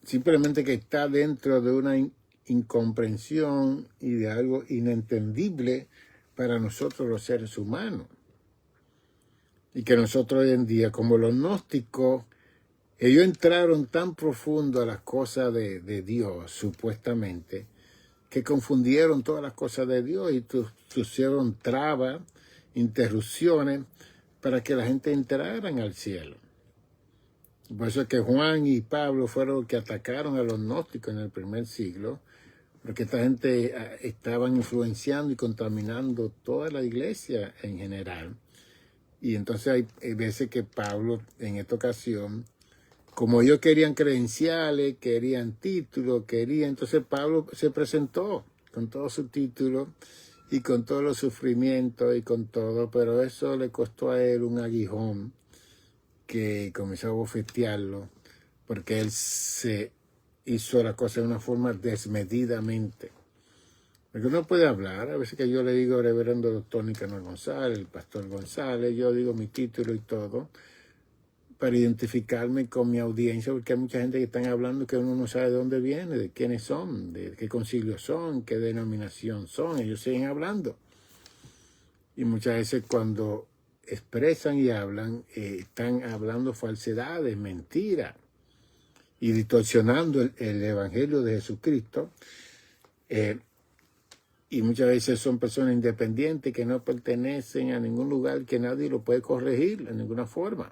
Simplemente que está dentro de una incomprensión y de algo inentendible para nosotros los seres humanos. Y que nosotros hoy en día, como los gnósticos, ellos entraron tan profundo a las cosas de Dios, supuestamente, que confundieron todas las cosas de Dios y pusieron trabas, interrupciones, para que la gente entrara al cielo. Por eso es que Juan y Pablo fueron los que atacaron a los gnósticos en el primer siglo, porque esta gente estaban influenciando y contaminando toda la iglesia en general. Y entonces hay veces que Pablo, en esta ocasión, como ellos querían credenciales, querían títulos, entonces Pablo se presentó con todos sus títulos y con todos los sufrimientos y con todo, pero eso le costó a él un aguijón que comenzó a bofetearlo, porque él se hizo la cosa de una forma desmedidamente. Porque uno puede hablar, a veces que yo le digo reverendo doctor Nicanor González, el pastor González, yo digo mi título y todo, para identificarme con mi audiencia, porque hay mucha gente que están hablando que uno no sabe de dónde viene, de quiénes son, de qué concilio son, qué denominación son, ellos siguen hablando. Y muchas veces cuando expresan y hablan, están hablando falsedades, mentiras, y distorsionando el Evangelio de Jesucristo. Y muchas veces son personas independientes que no pertenecen a ningún lugar, que nadie lo puede corregir de ninguna forma.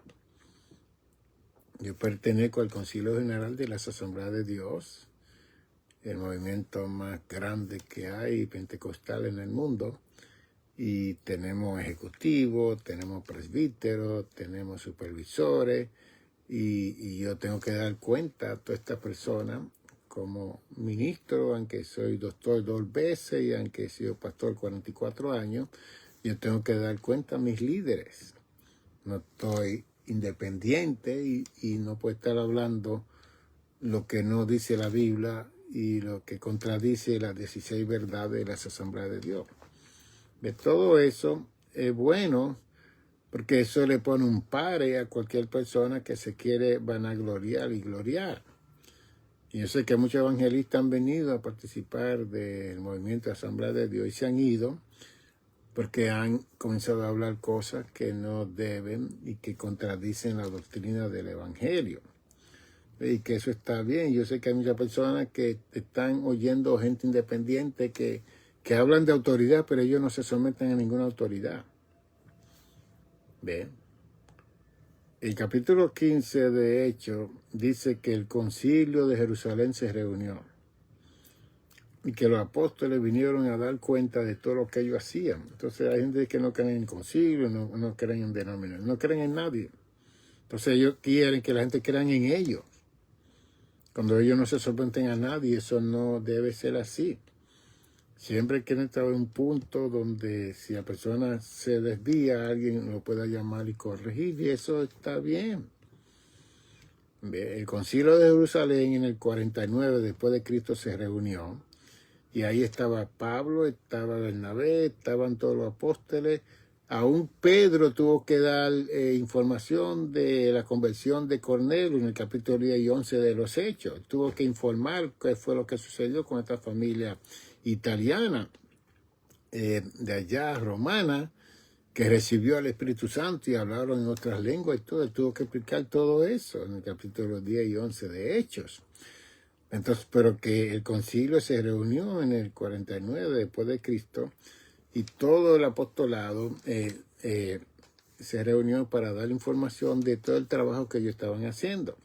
Yo pertenezco al Concilio General de las Asambleas de Dios, el movimiento más grande que hay pentecostal en el mundo. Y tenemos ejecutivos, tenemos presbíteros, tenemos supervisores, y yo tengo que dar cuenta a toda esta persona como ministro, aunque soy doctor 2 veces y aunque he sido pastor 44 años, yo tengo que dar cuenta a mis líderes. No estoy independiente y no puedo estar hablando lo que no dice la Biblia y lo que contradice las 16 verdades de las Asambleas de Dios. De todo eso es bueno, porque eso le pone un pare a cualquier persona que se quiere vanagloriar y gloriar. Y yo sé que muchos evangelistas han venido a participar del movimiento de Asamblea de Dios y se han ido porque han comenzado a hablar cosas que no deben y que contradicen la doctrina del Evangelio. Y que eso está bien. Yo sé que hay muchas personas que están oyendo gente independiente que hablan de autoridad, pero ellos no se someten a ninguna autoridad. ¿Ven? El capítulo 15 de Hechos dice que el concilio de Jerusalén se reunió y que los apóstoles vinieron a dar cuenta de todo lo que ellos hacían. Entonces hay gente que no creen en el concilio, no creen en denominación, no creen en nadie. Entonces ellos quieren que la gente crea en ellos. Cuando ellos no se someten a nadie, eso no debe ser así. Siempre quieren estar en un punto donde si la persona se desvía, alguien lo pueda llamar y corregir, y eso está bien. El concilio de Jerusalén en el 49 después de Cristo se reunió, y ahí estaba Pablo, estaba Bernabé, estaban todos los apóstoles. Aún Pedro tuvo que dar información de la conversión de Cornelio en el capítulo 10 y 11 de los Hechos. Tuvo que informar qué fue lo que sucedió con esta familia italiana de allá, romana, que recibió al Espíritu Santo y hablaron en otras lenguas y todo. Tuvo que explicar todo eso en el capítulo 10 y 11 de Hechos. Entonces, pero que el concilio se reunió en el 49 después de Cristo y todo el apostolado se reunió para dar información de todo el trabajo que ellos estaban haciendo.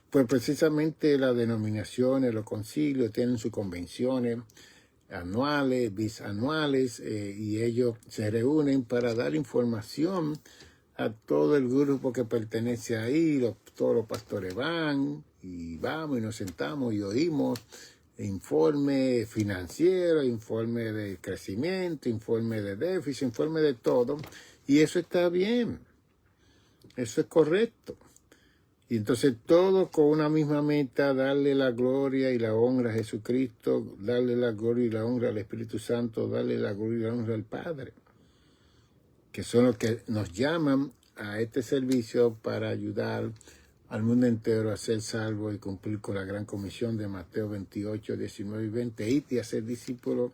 Pues precisamente las denominaciones, los concilios tienen sus convenciones anuales, bisanuales, y ellos se reúnen para dar información a todo el grupo que pertenece ahí. Todos los pastores van y vamos y nos sentamos y oímos informe financiero, informe de crecimiento, informe de déficit, informe de todo, y eso está bien, eso es correcto. Y entonces todo con una misma meta, darle la gloria y la honra a Jesucristo, darle la gloria y la honra al Espíritu Santo, darle la gloria y la honra al Padre, que son los que nos llaman a este servicio para ayudar al mundo entero a ser salvo y cumplir con la gran comisión de Mateo 28, 19 y 20, y hacer discípulos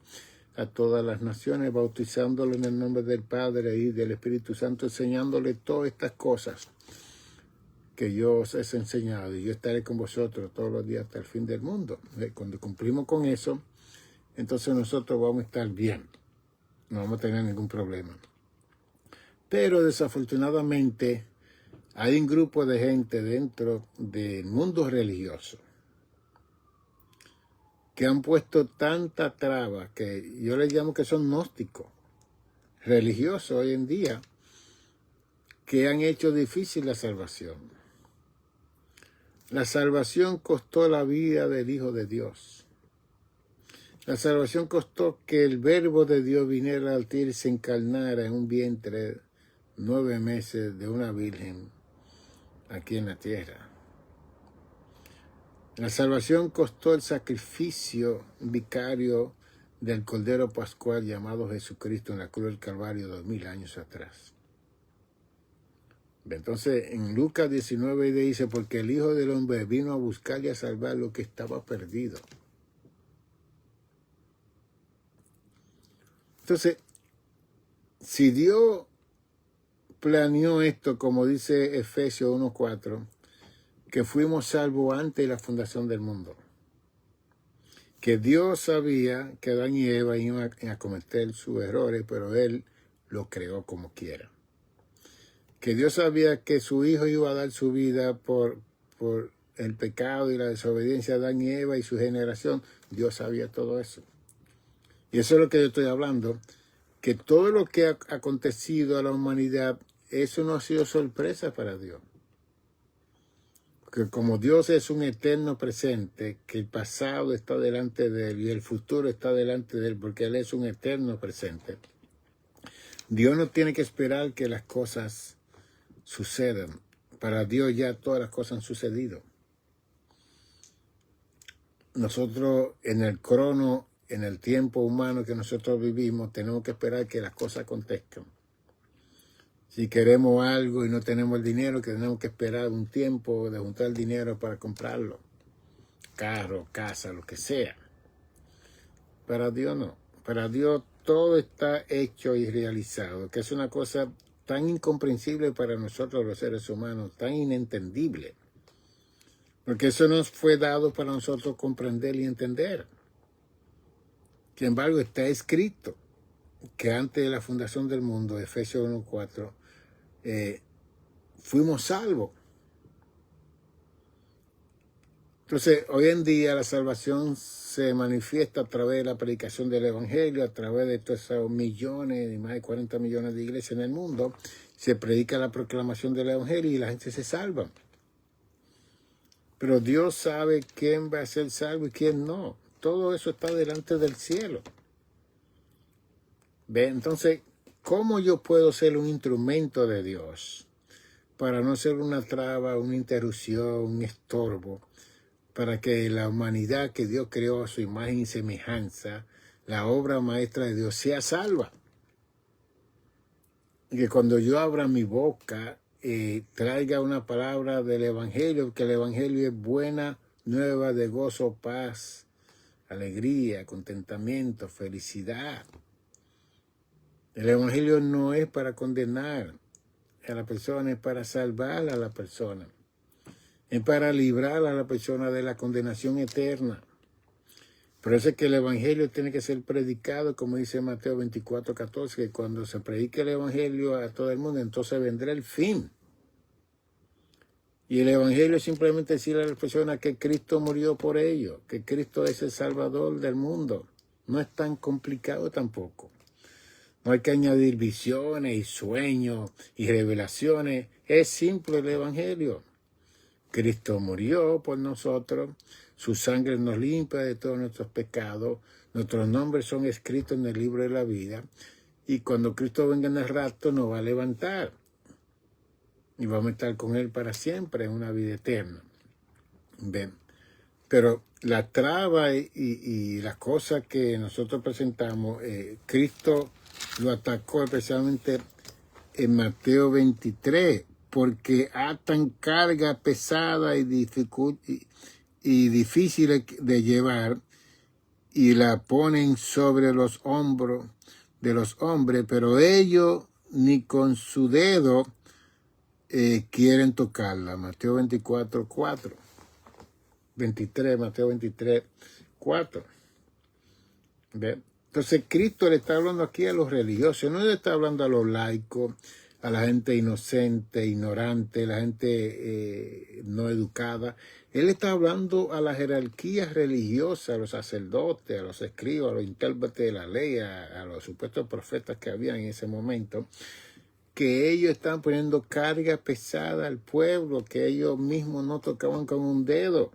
a todas las naciones, bautizándolos en el nombre del Padre y del Espíritu Santo, enseñándoles todas estas cosas que yo os he enseñado, y yo estaré con vosotros todos los días hasta el fin del mundo. Cuando cumplimos con eso, entonces nosotros vamos a estar bien, no vamos a tener ningún problema. Pero desafortunadamente hay un grupo de gente dentro del mundo religioso que han puesto tanta traba, que yo les llamo que son gnósticos religiosos hoy en día, que han hecho difícil la salvación. La salvación costó la vida del Hijo de Dios. La salvación costó que el Verbo de Dios viniera al tierra y se encarnara en un vientre 9 meses de una virgen aquí en la tierra. La salvación costó el sacrificio vicario del Cordero Pascual llamado Jesucristo en la cruz del Calvario 2000 años atrás. Entonces, en Lucas 19 dice, porque el Hijo del Hombre vino a buscar y a salvar lo que estaba perdido. Entonces, si Dios planeó esto, como dice Efesios 1:4, que fuimos salvos antes de la fundación del mundo, que Dios sabía que Adán y Eva iban a cometer sus errores, pero Él lo creó como quiera. Que Dios sabía que su Hijo iba a dar su vida por el pecado y la desobediencia de Adán y Eva y su generación. Dios sabía todo eso. Y eso es lo que yo estoy hablando, que todo lo que ha acontecido a la humanidad, eso no ha sido sorpresa para Dios. Que como Dios es un eterno presente, que el pasado está delante de Él y el futuro está delante de Él, porque Él es un eterno presente, Dios no tiene que esperar que las cosas sucedan. Para Dios ya todas las cosas han sucedido. Nosotros en el crono, en el tiempo humano que nosotros vivimos, tenemos que esperar que las cosas acontezcan. Si queremos algo y no tenemos el dinero, que tenemos que esperar un tiempo de juntar el dinero para comprarlo. Carro, casa, lo que sea. Para Dios no. Para Dios todo está hecho y realizado, que es una cosa tan incomprensible para nosotros los seres humanos, tan inentendible. Porque eso nos fue dado para nosotros comprender y entender. Sin embargo, está escrito que antes de la fundación del mundo, Efesios 1:4, fuimos salvos. Entonces, hoy en día la salvación se manifiesta a través de la predicación del Evangelio, a través de todos esos millones, y más de 40 millones de iglesias en el mundo. Se predica la proclamación del Evangelio y la gente se salva. Pero Dios sabe quién va a ser salvo y quién no. Todo eso está delante del cielo. ¿Ve? Entonces, ¿cómo yo puedo ser un instrumento de Dios para no ser una traba, una interrupción, un estorbo, para que la humanidad que Dios creó a su imagen y semejanza, la obra maestra de Dios, sea salva? Y que cuando yo abra mi boca, traiga una palabra del Evangelio, que el Evangelio es buena nueva de gozo, paz, alegría, contentamiento, felicidad. El Evangelio no es para condenar a la persona, es para salvar a la persona. Es para librar a la persona de la condenación eterna. Por eso es que el Evangelio tiene que ser predicado, como dice Mateo 24:14, que cuando se predique el Evangelio a todo el mundo, entonces vendrá el fin. Y el Evangelio es simplemente decirle a las personas que Cristo murió por ellos, que Cristo es el Salvador del mundo. No es tan complicado tampoco. No hay que añadir visiones y sueños y revelaciones. Es simple el Evangelio. Cristo murió por nosotros. Su sangre nos limpia de todos nuestros pecados. Nuestros nombres son escritos en el libro de la vida. Y cuando Cristo venga en el rapto nos va a levantar. Y vamos a estar con Él para siempre en una vida eterna. ¿Ven? Pero la traba y las cosas que nosotros presentamos, Cristo lo atacó especialmente en Mateo 23, porque atan carga pesada y difícil de llevar y la ponen sobre los hombros de los hombres, pero ellos ni con su dedo quieren tocarla. Mateo 24:4. 23, Mateo 23:4. ¿Ve? Entonces Cristo le está hablando aquí a los religiosos, no le está hablando a los laicos, a la gente inocente, ignorante, la gente no educada. Él está hablando a la jerarquía religiosa, a los sacerdotes, a los escribas, a los intérpretes de la ley, a los supuestos profetas que había en ese momento, que ellos estaban poniendo carga pesada al pueblo, que ellos mismos no tocaban con un dedo.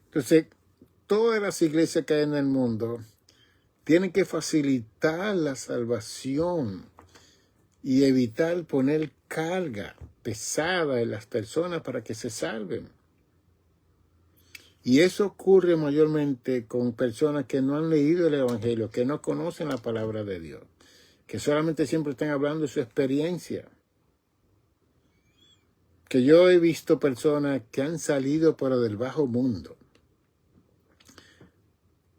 Entonces, todas las iglesias que hay en el mundo tienen que facilitar la salvación y evitar poner carga pesada en las personas para que se salven. Y eso ocurre mayormente con personas que no han leído el Evangelio, que no conocen la palabra de Dios, que solamente siempre están hablando de su experiencia. Que yo he visto personas que han salido pero del bajo mundo,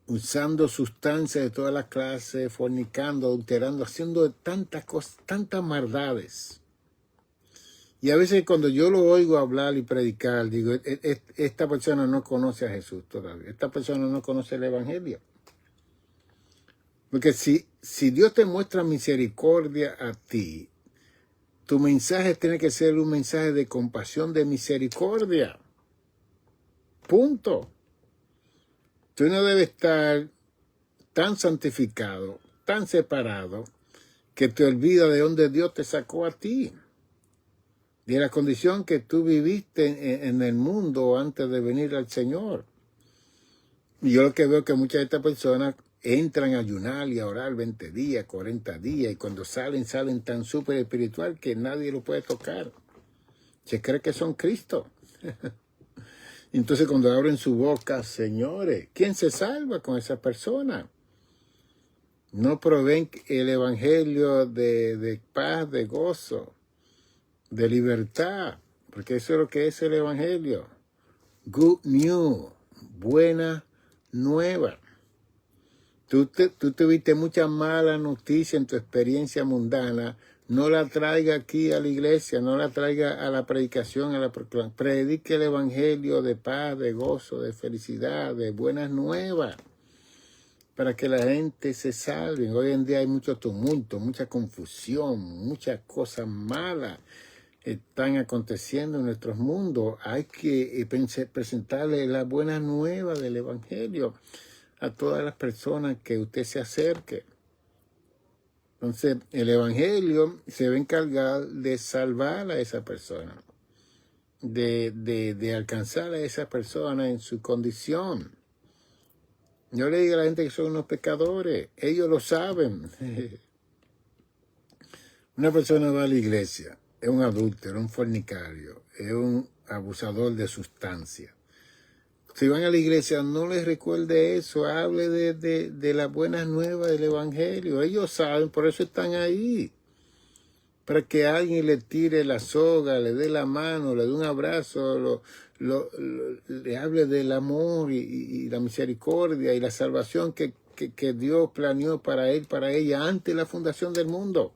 usando sustancias de todas las clases, fornicando, adulterando, haciendo tantas cosas, tantas maldades. Y a veces cuando yo lo oigo hablar y predicar, digo, esta persona no conoce a Jesús todavía. Esta persona no conoce el Evangelio. Porque si Dios te muestra misericordia a ti, tu mensaje tiene que ser un mensaje de compasión, de misericordia. Punto. Tú no debes estar tan santificado, tan separado, que te olvida de dónde Dios te sacó a ti. De la condición que tú viviste en el mundo antes de venir al Señor. Y yo lo que veo es que muchas de estas personas entran a ayunar y a orar 20 días, 40 días, y cuando salen tan súper espiritual que nadie lo puede tocar. Se cree que son Cristo. Entonces cuando abren su boca, señores, ¿quién se salva con esa persona? No proveen el evangelio de paz, de gozo, de libertad, porque eso es lo que es el evangelio. Good news, buena nueva. Tú tuviste mucha mala noticia en tu experiencia mundana, no la traiga aquí a la iglesia, no la traiga a la predicación, a la proclamación. Predique el evangelio de paz, de gozo, de felicidad, de buenas nuevas, para que la gente se salve. Hoy en día hay mucho tumulto, mucha confusión, muchas cosas malas están aconteciendo en nuestros mundos. Hay que presentarle la buena nueva del evangelio a todas las personas que usted se acerque. Entonces, el evangelio se va a encargar de salvar a esa persona, de alcanzar a esa persona en su condición. Yo le digo a la gente que son unos pecadores, ellos lo saben. Una persona va a la iglesia, es un adúltero, un fornicario, es un abusador de sustancias. Si van a la iglesia, no les recuerde eso, hable de las buenas nuevas del evangelio. Ellos saben, por eso están ahí. Para que alguien le tire la soga, le dé la mano, le dé un abrazo, le hable del amor y la misericordia y la salvación que Dios planeó para él, para ella, antes de la fundación del mundo.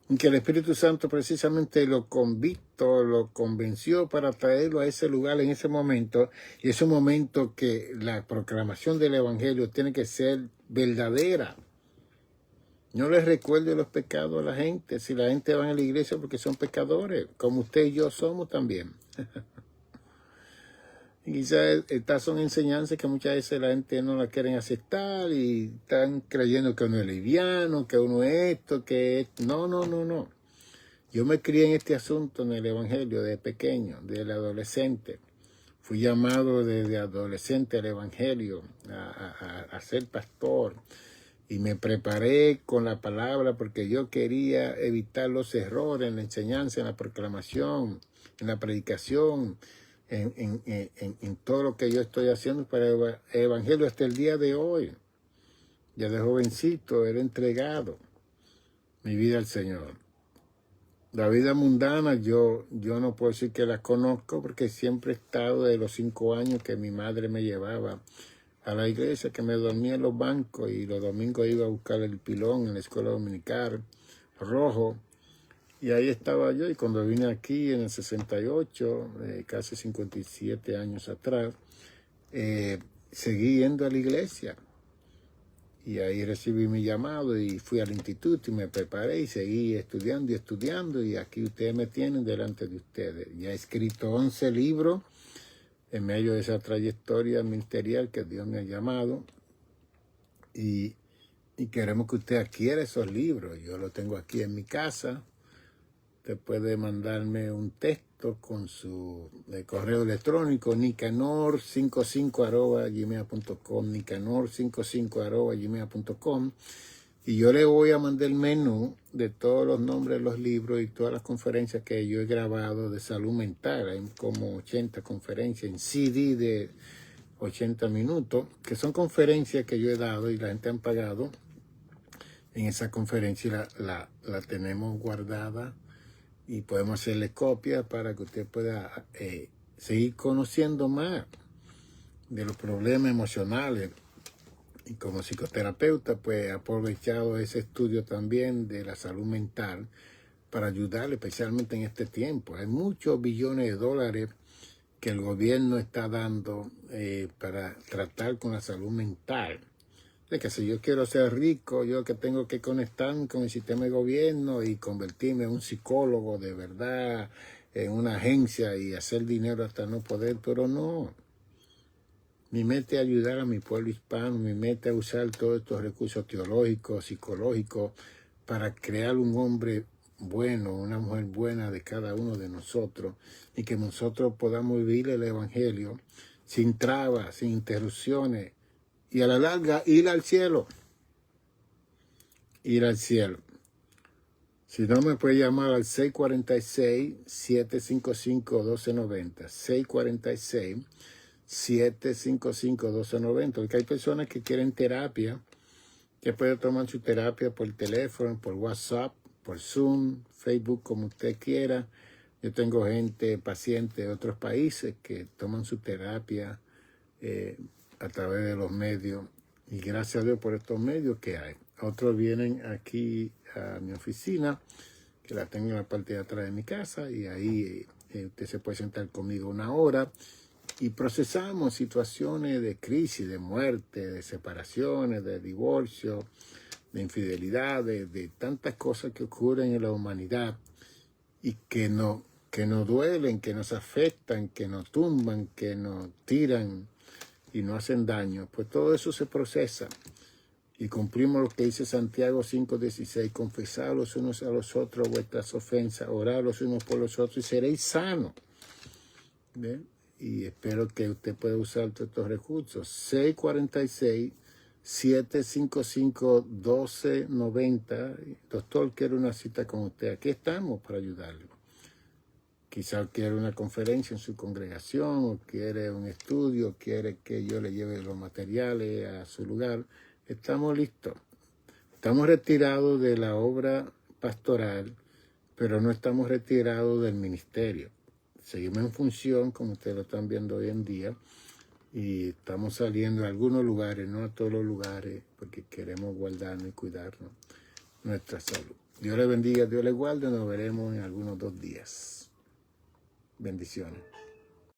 Y que el Espíritu Santo precisamente lo convenció para traerlo a ese lugar en ese momento. Y es un momento que la proclamación del Evangelio tiene que ser verdadera. No les recuerde los pecados a la gente. Si la gente va a la iglesia porque son pecadores, como usted y yo somos también. Y quizás estas son enseñanzas que muchas veces la gente no las quieren aceptar y están creyendo que uno es liviano, que uno es esto, que es... No. Yo me crié en este asunto en el evangelio de pequeño, del adolescente. Fui llamado desde adolescente al evangelio a ser pastor. Y me preparé con la palabra porque yo quería evitar los errores en la enseñanza, en la proclamación, en la predicación, en todo lo que yo estoy haciendo para el evangelio hasta el día de hoy. Ya de jovencito era entregado mi vida al Señor. La vida mundana yo no puedo decir que la conozco porque siempre he estado de los 5 años que mi madre me llevaba a la iglesia, que me dormía en los bancos y los domingos iba a buscar el pilón en la escuela dominical rojo. Y ahí estaba yo, y cuando vine aquí en el 68, casi 57 años atrás, seguí yendo a la iglesia. Y ahí recibí mi llamado y fui al instituto y me preparé y seguí estudiando, y aquí ustedes me tienen delante de ustedes. Ya he escrito 11 libros en medio de esa trayectoria ministerial que Dios me ha llamado, y queremos que usted adquiera esos libros. Yo los tengo aquí en mi casa. Usted puede mandarme un texto con su correo electrónico, nicanor55@gmail.com, nicanor55@gmail.com, Y yo le voy a mandar el menú de todos los nombres de los libros y todas las conferencias que yo he grabado de salud mental. Hay como 80 conferencias en CD de 80 minutos, que son conferencias que yo he dado y la gente han pagado. En esa conferencia la tenemos guardada y podemos hacerle copia para que usted pueda seguir conociendo más de los problemas emocionales. Y como psicoterapeuta, pues he aprovechado ese estudio también de la salud mental para ayudarle, especialmente en este tiempo. Hay muchos billones de dólares que el gobierno está dando para tratar con la salud mental. De que si yo quiero ser rico, yo que tengo que conectarme con el sistema de gobierno y convertirme en un psicólogo de verdad, en una agencia y hacer dinero hasta no poder, pero no. Mi meta es ayudar a mi pueblo hispano, mi meta es usar todos estos recursos teológicos, psicológicos, para crear un hombre bueno, una mujer buena de cada uno de nosotros, y que nosotros podamos vivir el Evangelio sin trabas, sin interrupciones, y a la larga ir al cielo. Ir al cielo. Si no, me puede llamar al 646-755-1290. 646-755-1290. Porque hay personas que quieren terapia, que pueden tomar su terapia por teléfono, por WhatsApp, por Zoom, Facebook, como usted quiera. Yo tengo gente, pacientes de otros países que toman su terapia a través de los medios. Y gracias a Dios por estos medios que hay. Otros vienen aquí a mi oficina, que la tengo en la parte de atrás de mi casa, y ahí usted se puede sentar conmigo una hora y procesamos situaciones de crisis, de muerte, de separaciones, de divorcio, de infidelidades, de tantas cosas que ocurren en la humanidad y que nos duelen, que nos afectan, que nos tumban, que nos tiran y nos hacen daño. Pues todo eso se procesa y cumplimos lo que dice Santiago 5:16, confesad los unos a los otros vuestras ofensas, orad los unos por los otros y seréis sanos. ¿Bien? Y espero que usted pueda usar todos estos recursos. 646-755-1290. Doctor, quiero una cita con usted. Aquí estamos para ayudarle. Quizá quiere una conferencia en su congregación, o quiere un estudio, quiere que yo le lleve los materiales a su lugar. Estamos listos. Estamos retirados de la obra pastoral, pero no estamos retirados del ministerio. Seguimos en función, como ustedes lo están viendo hoy en día, y estamos saliendo a algunos lugares, no a todos los lugares, porque queremos guardarnos y cuidarnos nuestra salud. Dios le bendiga, Dios le guarde, nos veremos en algunos 2 días. Bendiciones.